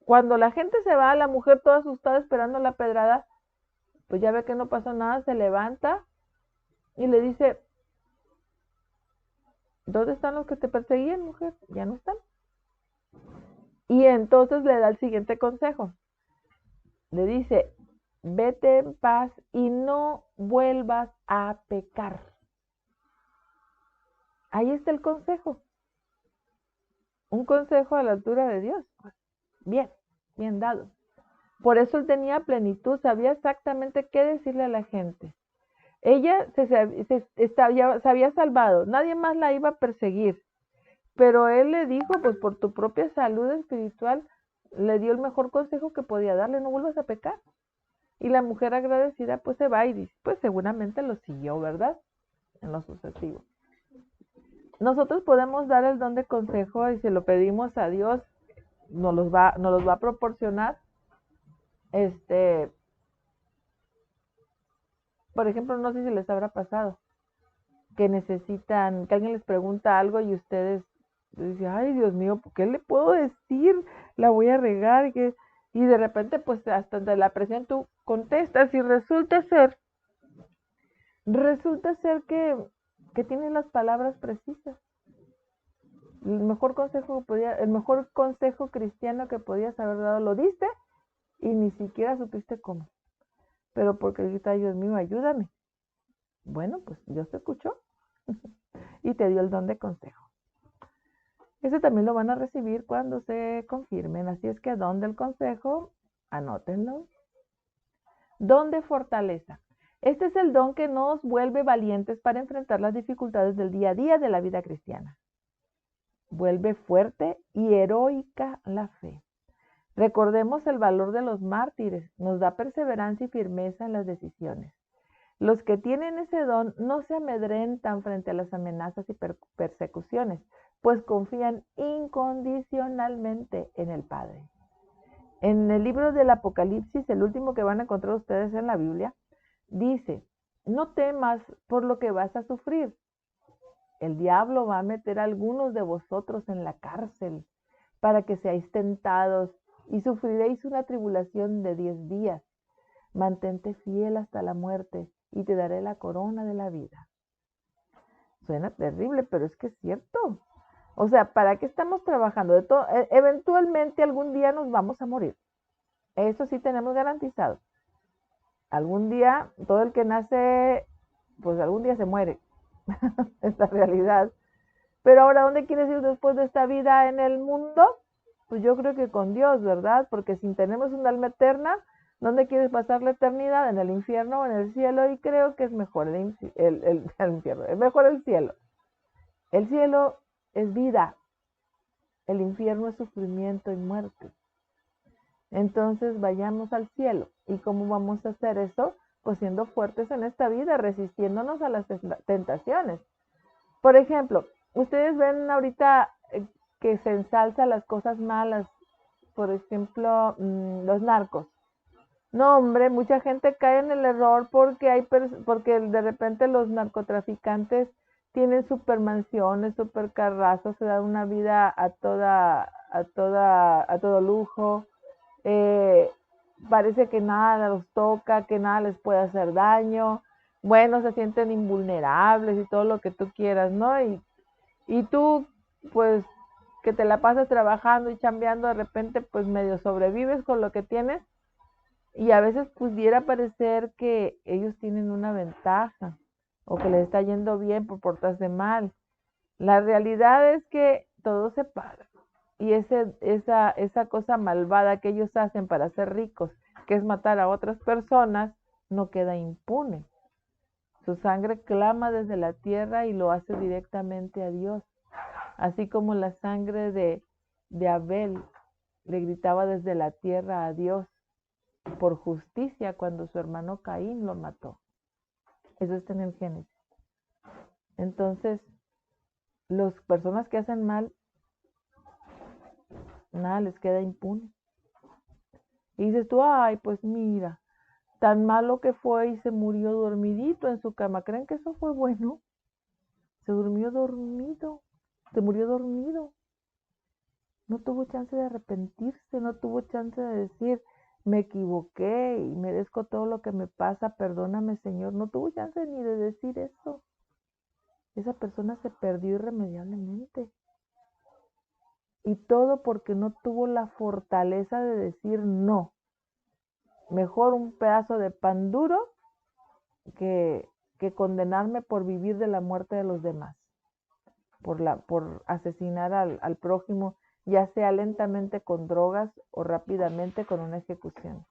Cuando la gente se va, la mujer toda asustada esperando la pedrada, pues ya ve que no pasó nada, se levanta y le dice, ¿dónde están los que te perseguían, mujer? Ya no están. Y entonces le da el siguiente consejo. Le dice, vete en paz y no vuelvas a pecar. Ahí está el consejo. Un consejo a la altura de Dios. Bien, bien dado. Por eso él tenía plenitud, sabía exactamente qué decirle a la gente. Ella se había salvado, nadie más la iba a perseguir. Pero él le dijo, pues por tu propia salud espiritual, le dio el mejor consejo que podía darle, no vuelvas a pecar. Y la mujer agradecida pues se va y dice, pues seguramente lo siguió, ¿verdad? En lo sucesivo. Nosotros podemos dar el don de consejo y se lo pedimos a Dios nos los va a proporcionar. Por ejemplo, no sé si les habrá pasado que necesitan, que alguien les pregunta algo y ustedes dicen, ay Dios mío, ¿qué le puedo decir? La voy a regar y de repente pues hasta de la presión tú contestas y resulta ser que tienes las palabras precisas. El mejor consejo cristiano que podías haber dado lo diste y ni siquiera supiste cómo. Pero porque dijiste, ay Dios mío, ayúdame. Bueno, pues Dios te escuchó y te dio el don de consejo. Ese también lo van a recibir cuando se confirmen. Así es que don del consejo, anótenlo. Don de fortaleza. Este es el don que nos vuelve valientes para enfrentar las dificultades del día a día de la vida cristiana. Vuelve fuerte y heroica la fe. Recordemos el valor de los mártires. Nos da perseverancia y firmeza en las decisiones. Los que tienen ese don no se amedrentan frente a las amenazas y persecuciones, pues confían incondicionalmente en el Padre. En el libro del Apocalipsis, el último que van a encontrar ustedes en la Biblia, dice, no temas por lo que vas a sufrir. El diablo va a meter a algunos de vosotros en la cárcel para que seáis tentados y sufriréis una tribulación de 10 días. Mantente fiel hasta la muerte y te daré la corona de la vida. Suena terrible, pero es que es cierto. O sea, ¿para qué estamos trabajando? Eventualmente algún día nos vamos a morir. Eso sí tenemos garantizado. Algún día, todo el que nace, pues algún día se muere. Esta realidad. Pero ahora, ¿dónde quieres ir después de esta vida en el mundo? Pues yo creo que con Dios, ¿verdad? Porque si tenemos un alma eterna, ¿dónde quieres pasar la eternidad? ¿En el infierno o en el cielo? Y creo que es mejor el infierno, es mejor el cielo. El cielo es vida, el infierno es sufrimiento y muerte. Entonces vayamos al cielo. ¿Y cómo vamos a hacer eso? Pues siendo fuertes en esta vida, resistiéndonos a las tentaciones. Por ejemplo, ustedes ven ahorita que se ensalza las cosas malas, por ejemplo, los narcos. No, hombre, mucha gente cae en el error porque de repente los narcotraficantes tienen supermansiones, supercarrazos, se dan una vida a todo lujo. Parece que nada los toca, que nada les puede hacer daño. Bueno, se sienten invulnerables y todo lo que tú quieras, ¿no? Y tú, pues, que te la pasas trabajando y chambeando, de repente, pues, medio sobrevives con lo que tienes. Y a veces pudiera parecer que ellos tienen una ventaja o que les está yendo bien por portarse mal. La realidad es que todo se paga. Y esa cosa malvada que ellos hacen para ser ricos, que es matar a otras personas, no queda impune. Su sangre clama desde la tierra y lo hace directamente a Dios. Así como la sangre de Abel le gritaba desde la tierra a Dios por justicia cuando su hermano Caín lo mató. Eso está en el Génesis. Entonces, las personas que hacen mal, nada les queda impune. Y dices tú, ay, pues mira, tan malo que fue y se murió dormidito en su cama. ¿Creen que eso fue bueno? Se durmió dormido, se murió dormido. No tuvo chance de arrepentirse, no tuvo chance de decir, me equivoqué y merezco todo lo que me pasa, perdóname, Señor. No tuvo chance ni de decir eso. Esa persona se perdió irremediablemente. Y todo porque no tuvo la fortaleza de decir no. Mejor un pedazo de pan duro que condenarme por vivir de la muerte de los demás, por asesinar al prójimo, ya sea lentamente con drogas o rápidamente con una ejecución.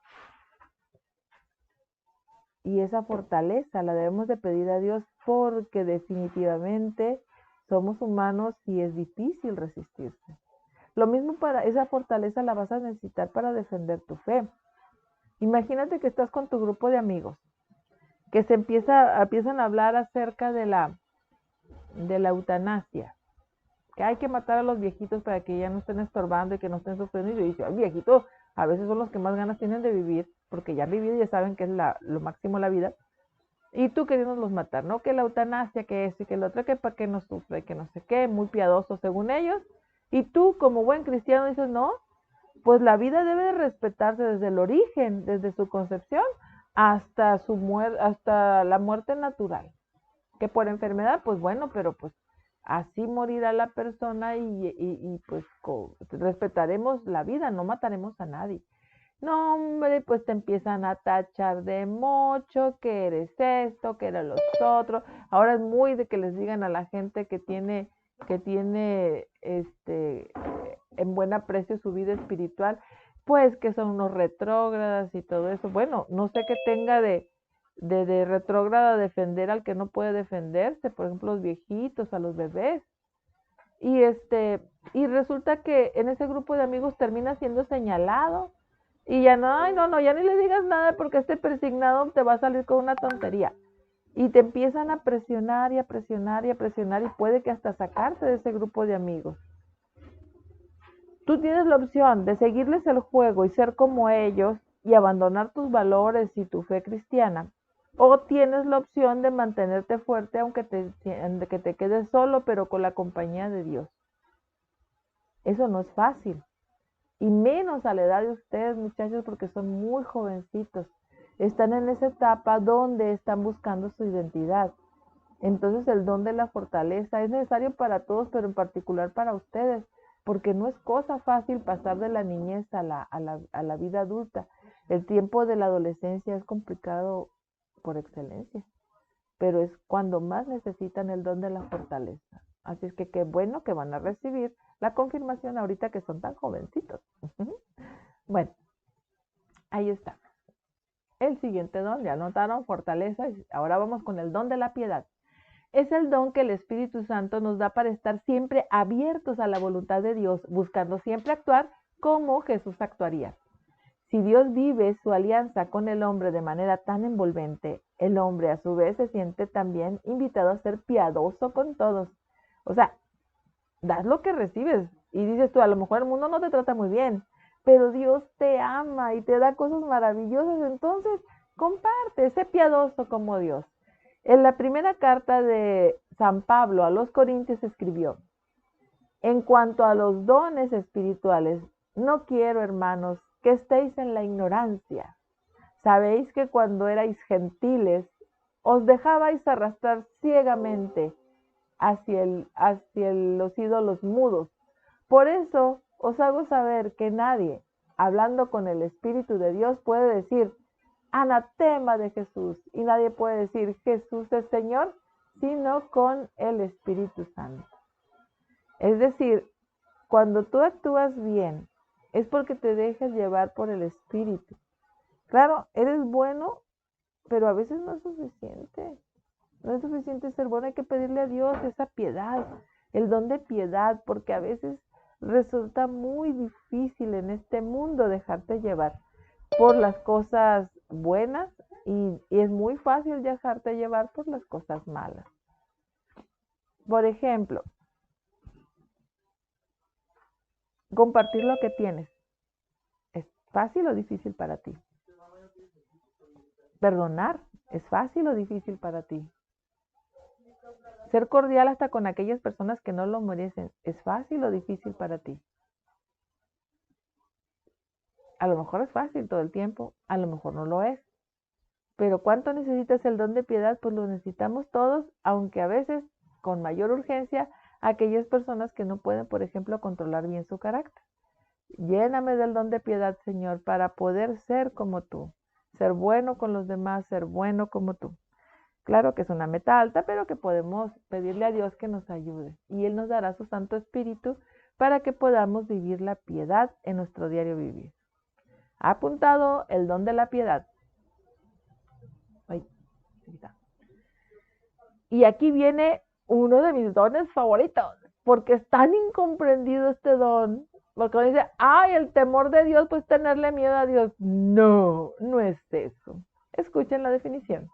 Y esa fortaleza la debemos de pedir a Dios porque definitivamente somos humanos y es difícil resistirse. Lo mismo para esa fortaleza la vas a necesitar para defender tu fe. Imagínate que estás con tu grupo de amigos, que empiezan a hablar acerca de la eutanasia, que hay que matar a los viejitos para que ya no estén estorbando y que no estén sufriendo. Y yo dije, viejitos, a veces son los que más ganas tienen de vivir, porque ya han vivido y ya saben que es lo máximo la vida. Y tú queriéndolos matar, ¿no? Que la eutanasia, que esto y que lo otro, que para que no sufra y que no sé qué, muy piadoso según ellos. Y tú, como buen cristiano, dices, no, pues la vida debe de respetarse desde el origen, desde su concepción, hasta hasta la muerte natural. Que por enfermedad, pues bueno, pero pues así morirá la persona y pues respetaremos la vida, no mataremos a nadie. No, hombre, pues te empiezan a tachar de mocho, que eres esto, que eres los otros. Ahora es muy de que les digan a la gente que tiene en buen aprecio su vida espiritual, pues que son unos retrógradas y todo eso. Bueno, no sé qué tenga de retrógrada defender al que no puede defenderse, por ejemplo, los viejitos, a los bebés. Y y resulta que en ese grupo de amigos termina siendo señalado y ya no, ay, no, ya ni le digas nada porque este persignado te va a salir con una tontería. Y te empiezan a presionar y a presionar y a presionar y puede que hasta sacarte de ese grupo de amigos. Tú tienes la opción de seguirles el juego y ser como ellos y abandonar tus valores y tu fe cristiana. O tienes la opción de mantenerte fuerte aunque que te quedes solo, pero con la compañía de Dios. Eso no es fácil. Y menos a la edad de ustedes, muchachos, porque son muy jovencitos. Están en esa etapa donde están buscando su identidad. Entonces el don de la fortaleza es necesario para todos, pero en particular para ustedes, porque no es cosa fácil pasar de la niñez a la vida adulta. El tiempo de la adolescencia es complicado por excelencia, pero es cuando más necesitan el don de la fortaleza. Así es que qué bueno que van a recibir la confirmación ahorita que son tan jovencitos. Bueno, ahí está. El siguiente don, ya notaron, fortaleza. Ahora vamos con el don de la piedad. Es el don que el Espíritu Santo nos da para estar siempre abiertos a la voluntad de Dios, buscando siempre actuar como Jesús actuaría. Si Dios vive su alianza con el hombre de manera tan envolvente, el hombre a su vez se siente también invitado a ser piadoso con todos. O sea, das lo que recibes y dices tú, a lo mejor el mundo no te trata muy bien, pero Dios te ama y te da cosas maravillosas, entonces comparte, sé piadoso como Dios. En la primera carta de San Pablo a los Corintios escribió, en cuanto a los dones espirituales, no quiero, hermanos, que estéis en la ignorancia. Sabéis que cuando erais gentiles, os dejabais arrastrar ciegamente hacia los ídolos mudos. Por eso os hago saber que nadie, hablando con el Espíritu de Dios, puede decir, anatema de Jesús, y nadie puede decir, Jesús es Señor, sino con el Espíritu Santo. Es decir, cuando tú actúas bien, es porque te dejas llevar por el Espíritu. Claro, eres bueno, pero a veces no es suficiente. No es suficiente ser bueno, hay que pedirle a Dios esa piedad, el don de piedad, porque a veces resulta muy difícil en este mundo dejarte llevar por las cosas buenas y es muy fácil dejarte llevar por las cosas malas. Por ejemplo, compartir lo que tienes. ¿Es fácil o difícil para ti? Perdonar. ¿Es fácil o difícil para ti? Ser cordial hasta con aquellas personas que no lo merecen. ¿Es fácil o difícil para ti? A lo mejor es fácil todo el tiempo, a lo mejor no lo es. Pero ¿cuánto necesitas el don de piedad? Pues lo necesitamos todos, aunque a veces con mayor urgencia aquellas personas que no pueden, por ejemplo, controlar bien su carácter. Lléname del don de piedad, Señor, para poder ser como tú, ser bueno con los demás, ser bueno como tú. Claro que es una meta alta, pero que podemos pedirle a Dios que nos ayude y Él nos dará su Santo Espíritu para que podamos vivir la piedad en nuestro diario vivir. Ha apuntado el don de la piedad. Ay, aquí está. Y aquí viene uno de mis dones favoritos, porque es tan incomprendido este don, porque uno dice, ay, el temor de Dios, pues tenerle miedo a Dios. No, no es eso. Escuchen la definición.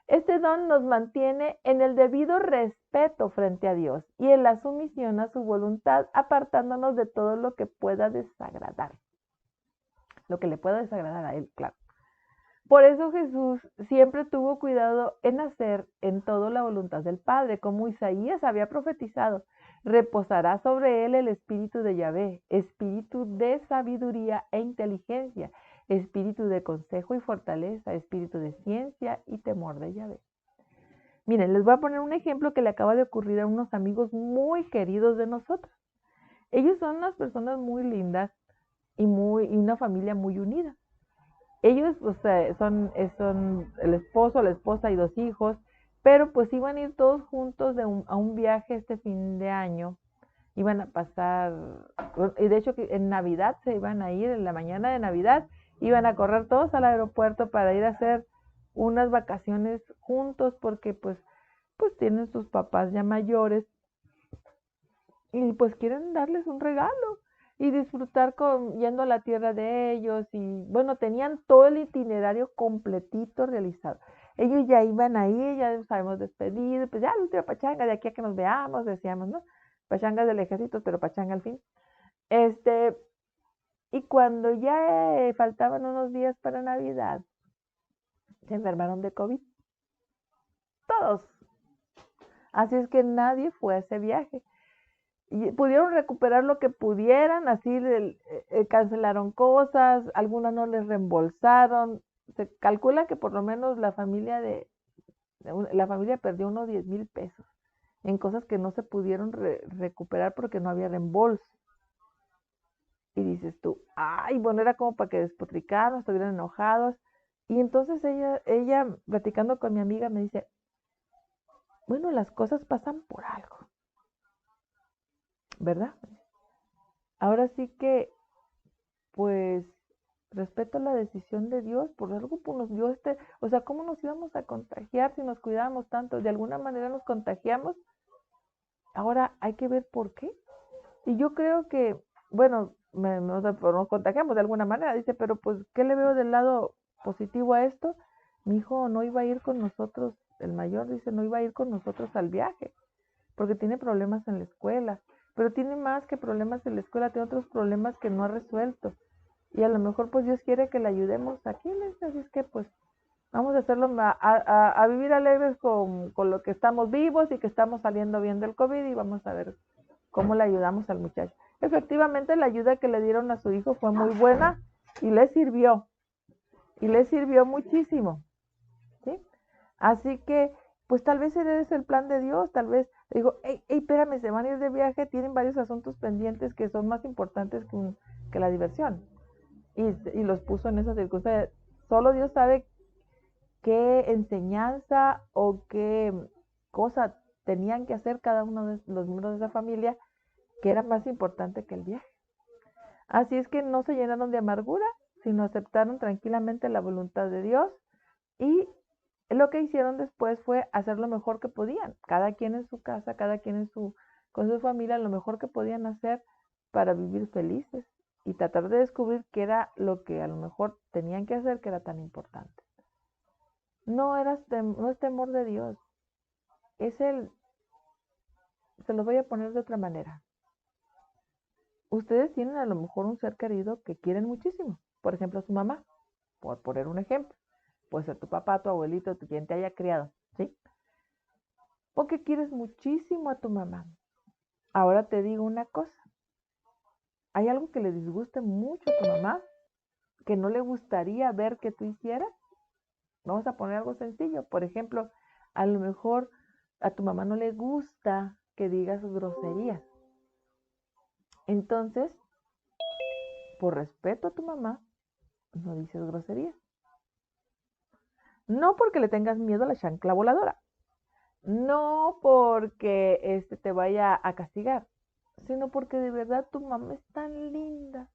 Este don nos mantiene en el debido respeto frente a Dios y en la sumisión a su voluntad, apartándonos de todo lo que pueda desagradar. Lo que le pueda desagradar a Él, claro. Por eso Jesús siempre tuvo cuidado en hacer en todo la voluntad del Padre, como Isaías había profetizado. Reposará sobre él el espíritu de Yahvé, espíritu de sabiduría e inteligencia, espíritu de consejo y fortaleza, espíritu de ciencia y temor de Yahvé. Miren, les voy a poner un ejemplo que le acaba de ocurrir a unos amigos muy queridos de nosotros. Ellos son unas personas muy lindas y una familia muy unida. Ellos, o sea, son el esposo, la esposa y 2 hijos, pero pues iban a ir todos juntos a un viaje este fin de año. Iban a pasar, y de hecho en Navidad se iban a ir, en la mañana de Navidad, iban a correr todos al aeropuerto para ir a hacer unas vacaciones juntos porque pues tienen sus papás ya mayores y pues quieren darles un regalo y disfrutar yendo a la tierra de ellos y bueno, tenían todo el itinerario completito realizado. Ellos ya iban ahí, ya nos habíamos despedido, pues ya la última pachanga de aquí a que nos veamos, decíamos, ¿no? Pachanga del ejército, pero pachanga al fin. Y cuando ya faltaban unos días para Navidad, se enfermaron de COVID. Todos. Así es que nadie fue a ese viaje. Y pudieron recuperar lo que pudieran, así cancelaron cosas, algunas no les reembolsaron. Se calcula que por lo menos la familia perdió unos 10,000 pesos en cosas que no se pudieron recuperar porque no había reembolso. Y dices tú, ay, bueno, era como para que despotricaran, estuvieran enojados. Y entonces ella, platicando con mi amiga, me dice, bueno, las cosas pasan por algo, ¿verdad? Ahora sí que, pues, respeto la decisión de Dios, por algo pues, nos dio o sea, ¿cómo nos íbamos a contagiar si nos cuidábamos tanto? De alguna manera nos contagiamos, ahora hay que ver por qué. Y yo creo que, bueno, nos contagiamos de alguna manera, dice, pero pues, ¿qué le veo del lado positivo a esto? Mi hijo no iba a ir con nosotros, el mayor dice, no iba a ir con nosotros al viaje, porque tiene problemas en la escuela, pero tiene más que problemas en la escuela, tiene otros problemas que no ha resuelto. Y a lo mejor pues Dios quiere que le ayudemos aquí, así es que pues vamos a hacerlo, a vivir alegres con lo que estamos vivos y que estamos saliendo bien del COVID y vamos a ver cómo le ayudamos al muchacho. Efectivamente, la ayuda que le dieron a su hijo fue muy buena y le sirvió muchísimo, ¿sí? Así que, pues tal vez ese es el plan de Dios, tal vez, digo, hey, espérame, se van a ir de viaje, tienen varios asuntos pendientes que son más importantes que la diversión. Y los puso en esas circunstancias. Solo Dios sabe qué enseñanza o qué cosa tenían que hacer cada uno de los miembros de esa familia que era más importante que el viaje. Así es que no se llenaron de amargura, sino aceptaron tranquilamente la voluntad de Dios y lo que hicieron después fue hacer lo mejor que podían, cada quien en su casa, cada quien con su familia, lo mejor que podían hacer para vivir felices y tratar de descubrir qué era lo que a lo mejor tenían que hacer que era tan importante. No es temor de Dios, se los voy a poner de otra manera. Ustedes tienen a lo mejor un ser querido que quieren muchísimo, por ejemplo a su mamá, por poner un ejemplo, puede ser tu papá, tu abuelito, quien te haya criado, ¿sí? O que quieres muchísimo a tu mamá. Ahora te digo una cosa, ¿hay algo que le disguste mucho a tu mamá? ¿Que no le gustaría ver que tú hicieras? Vamos a poner algo sencillo, por ejemplo, a lo mejor a tu mamá no le gusta que digas groserías. Entonces, por respeto a tu mamá, no dices groserías. No porque le tengas miedo a la chancla voladora, no porque te vaya a castigar, sino porque de verdad tu mamá es tan linda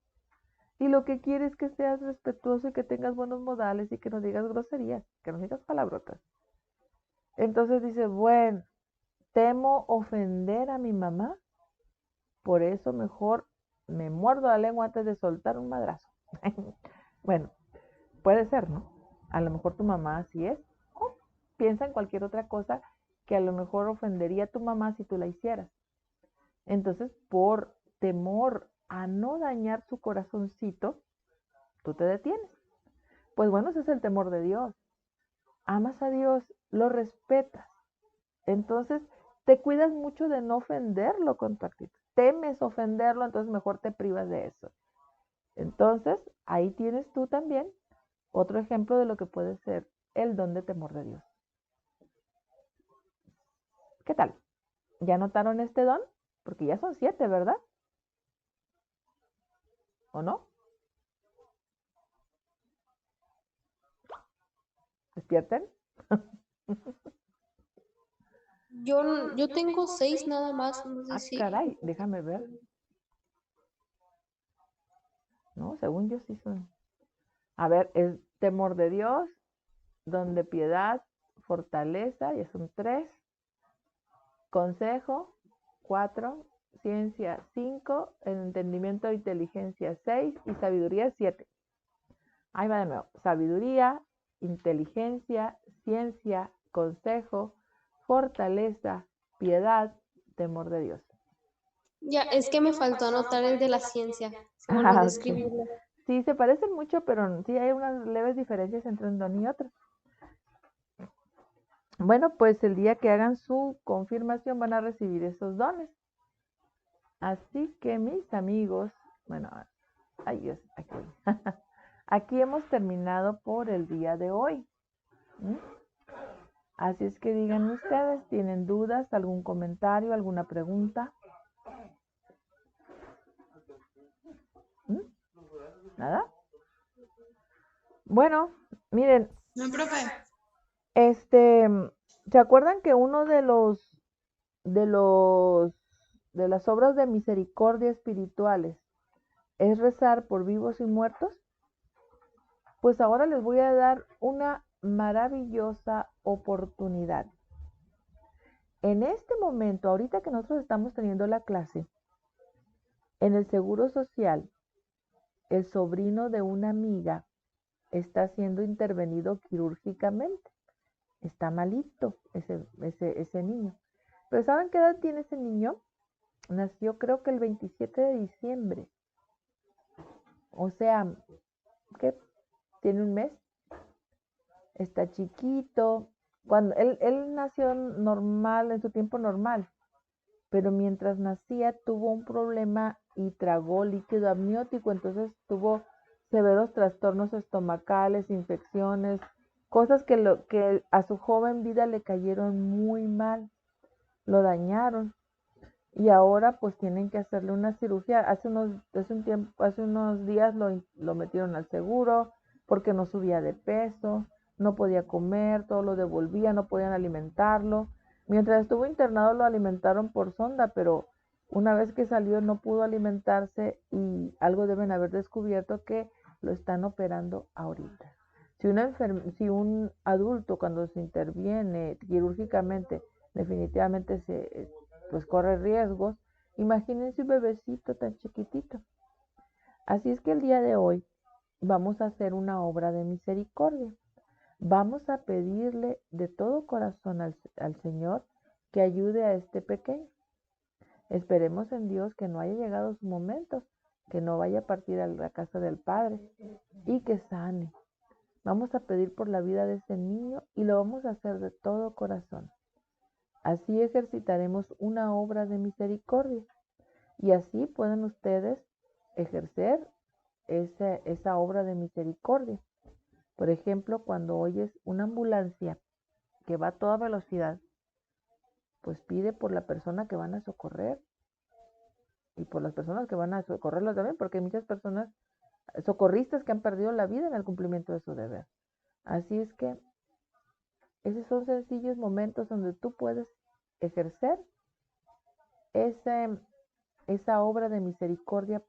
y lo que quiere es que seas respetuoso y que tengas buenos modales y que no digas groserías, que no digas palabrotas. Entonces dice, bueno, temo ofender a mi mamá, por eso mejor me muerdo la lengua antes de soltar un madrazo. Bueno, puede ser, ¿no? A lo mejor tu mamá así es, piensa en cualquier otra cosa que a lo mejor ofendería a tu mamá si tú la hicieras. Entonces, por temor a no dañar su corazoncito, tú te detienes. Pues bueno, ese es el temor de Dios. Amas a Dios, lo respetas. Entonces, te cuidas mucho de no ofenderlo con tu actitud. Temes ofenderlo, entonces mejor te privas de eso. Entonces, ahí tienes tú también otro ejemplo de lo que puede ser el don de temor de Dios. ¿Qué tal? ¿Ya notaron este don? Porque ya son 7, ¿verdad? ¿O no? ¿Despierten? Yo tengo 6 nada más, no sé si. Caray, déjame ver. No, según yo sí son. A ver, es temor de Dios, don de piedad, fortaleza, ya son 3. Consejo, 4. Ciencia, 5. Entendimiento e inteligencia, 6. Y sabiduría, 7. Ahí va de nuevo. Sabiduría, inteligencia, ciencia, consejo, fortaleza, piedad, temor de Dios. Ya, es que me faltó anotar el de la ciencia. Se me olvidó escribirlo. Sí, se parecen mucho, pero sí hay unas leves diferencias entre un don y otro. Bueno, pues el día que hagan su confirmación van a recibir esos dones. Así que mis amigos, bueno, ay Dios, aquí voy. Aquí hemos terminado por el día de hoy. ¿Mm? Así es que digan ustedes, ¿tienen dudas, algún comentario, alguna pregunta? ¿Mm? ¿Nada? Bueno, miren, No, profe. ¿se acuerdan que uno de las obras de misericordia espirituales es rezar por vivos y muertos? Pues ahora les voy a dar una maravillosa oportunidad. En este momento, ahorita que nosotros estamos teniendo la clase, en el Seguro Social, el sobrino de una amiga está siendo intervenido quirúrgicamente. Está malito ese niño. Pero ¿saben qué edad tiene ese niño? Nació creo que el 27 de diciembre. O sea, ¿qué? ¿Tiene un mes? Está chiquito. Cuando él nació normal, en su tiempo normal, pero mientras nacía tuvo un problema y tragó líquido amniótico, entonces tuvo severos trastornos estomacales, infecciones, cosas que a su joven vida le cayeron muy mal, lo dañaron. Y ahora pues tienen que hacerle una cirugía. Hace unos días lo metieron al seguro porque no subía de peso, no podía comer, todo lo devolvía, no podían alimentarlo. Mientras estuvo internado lo alimentaron por sonda, pero una vez que salió no pudo alimentarse y algo deben haber descubierto que lo están operando ahorita. Si un adulto cuando se interviene quirúrgicamente definitivamente pues corre riesgos, imagínense un bebecito tan chiquitito. Así es que el día de hoy vamos a hacer una obra de misericordia. Vamos a pedirle de todo corazón al Señor que ayude a este pequeño. Esperemos en Dios que no haya llegado su momento, que no vaya a partir a la casa del Padre y que sane. Vamos a pedir por la vida de ese niño y lo vamos a hacer de todo corazón. Así ejercitaremos una obra de misericordia y así pueden ustedes ejercer esa obra de misericordia. Por ejemplo, cuando oyes una ambulancia que va a toda velocidad, pues pide por la persona que van a socorrer y por las personas que van a socorrerlos también, porque hay muchas personas socorristas que han perdido la vida en el cumplimiento de su deber. Así es que esos son sencillos momentos donde tú puedes ejercer esa obra de misericordia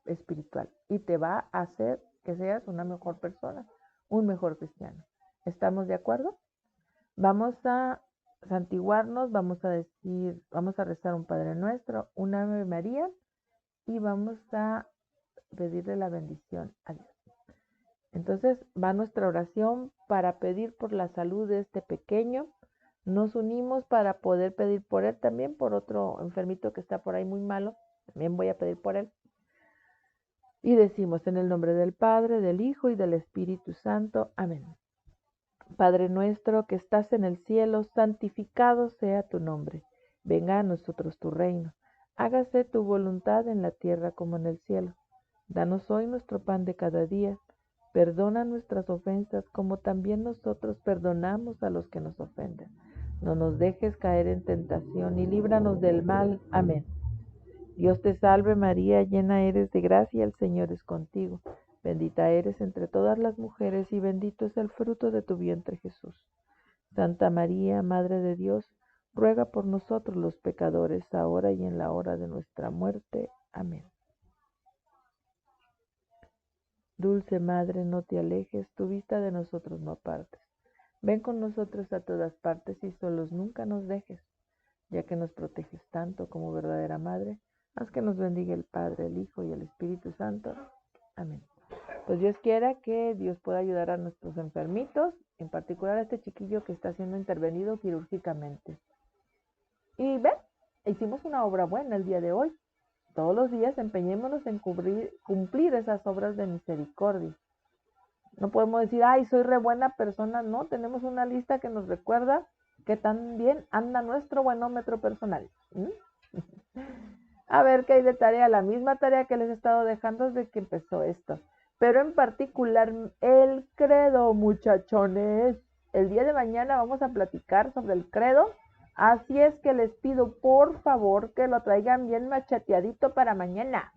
espiritual y te va a hacer que seas una mejor persona, un mejor cristiano. ¿Estamos de acuerdo? Vamos a santiguarnos, vamos a rezar un Padre Nuestro, una Ave María y vamos a pedirle la bendición a Dios. Entonces va nuestra oración para pedir por la salud de este pequeño. Nos unimos para poder pedir por él, también por otro enfermito que está por ahí muy malo. También voy a pedir por él. Y decimos en el nombre del Padre, del Hijo y del Espíritu Santo. Amén. Padre nuestro que estás en el cielo, santificado sea tu nombre. Venga a nosotros tu reino. Hágase tu voluntad en la tierra como en el cielo. Danos hoy nuestro pan de cada día. Perdona nuestras ofensas como también nosotros perdonamos a los que nos ofenden. No nos dejes caer en tentación y líbranos del mal. Amén. Dios te salve María, llena eres de gracia, el Señor es contigo. Bendita eres entre todas las mujeres y bendito es el fruto de tu vientre Jesús. Santa María, Madre de Dios, ruega por nosotros los pecadores, ahora y en la hora de nuestra muerte. Amén. Dulce Madre, no te alejes, tu vista de nosotros no apartes. Ven con nosotros a todas partes y solos nunca nos dejes, ya que nos proteges tanto como verdadera Madre. Haz que nos bendiga el Padre, el Hijo y el Espíritu Santo. Amén. Pues Dios quiera que Dios pueda ayudar a nuestros enfermitos, en particular a este chiquillo que está siendo intervenido quirúrgicamente. Y ven, hicimos una obra buena el día de hoy. Todos los días empeñémonos en cumplir esas obras de misericordia. No podemos decir, ay, soy re buena persona. No, tenemos una lista que nos recuerda que también anda nuestro buenómetro personal. A ver qué hay de tarea, la misma tarea que les he estado dejando desde que empezó esto. Pero en particular el credo, muchachones. El día de mañana vamos a platicar sobre el credo. Así es que les pido por favor que lo traigan bien macheteadito para mañana.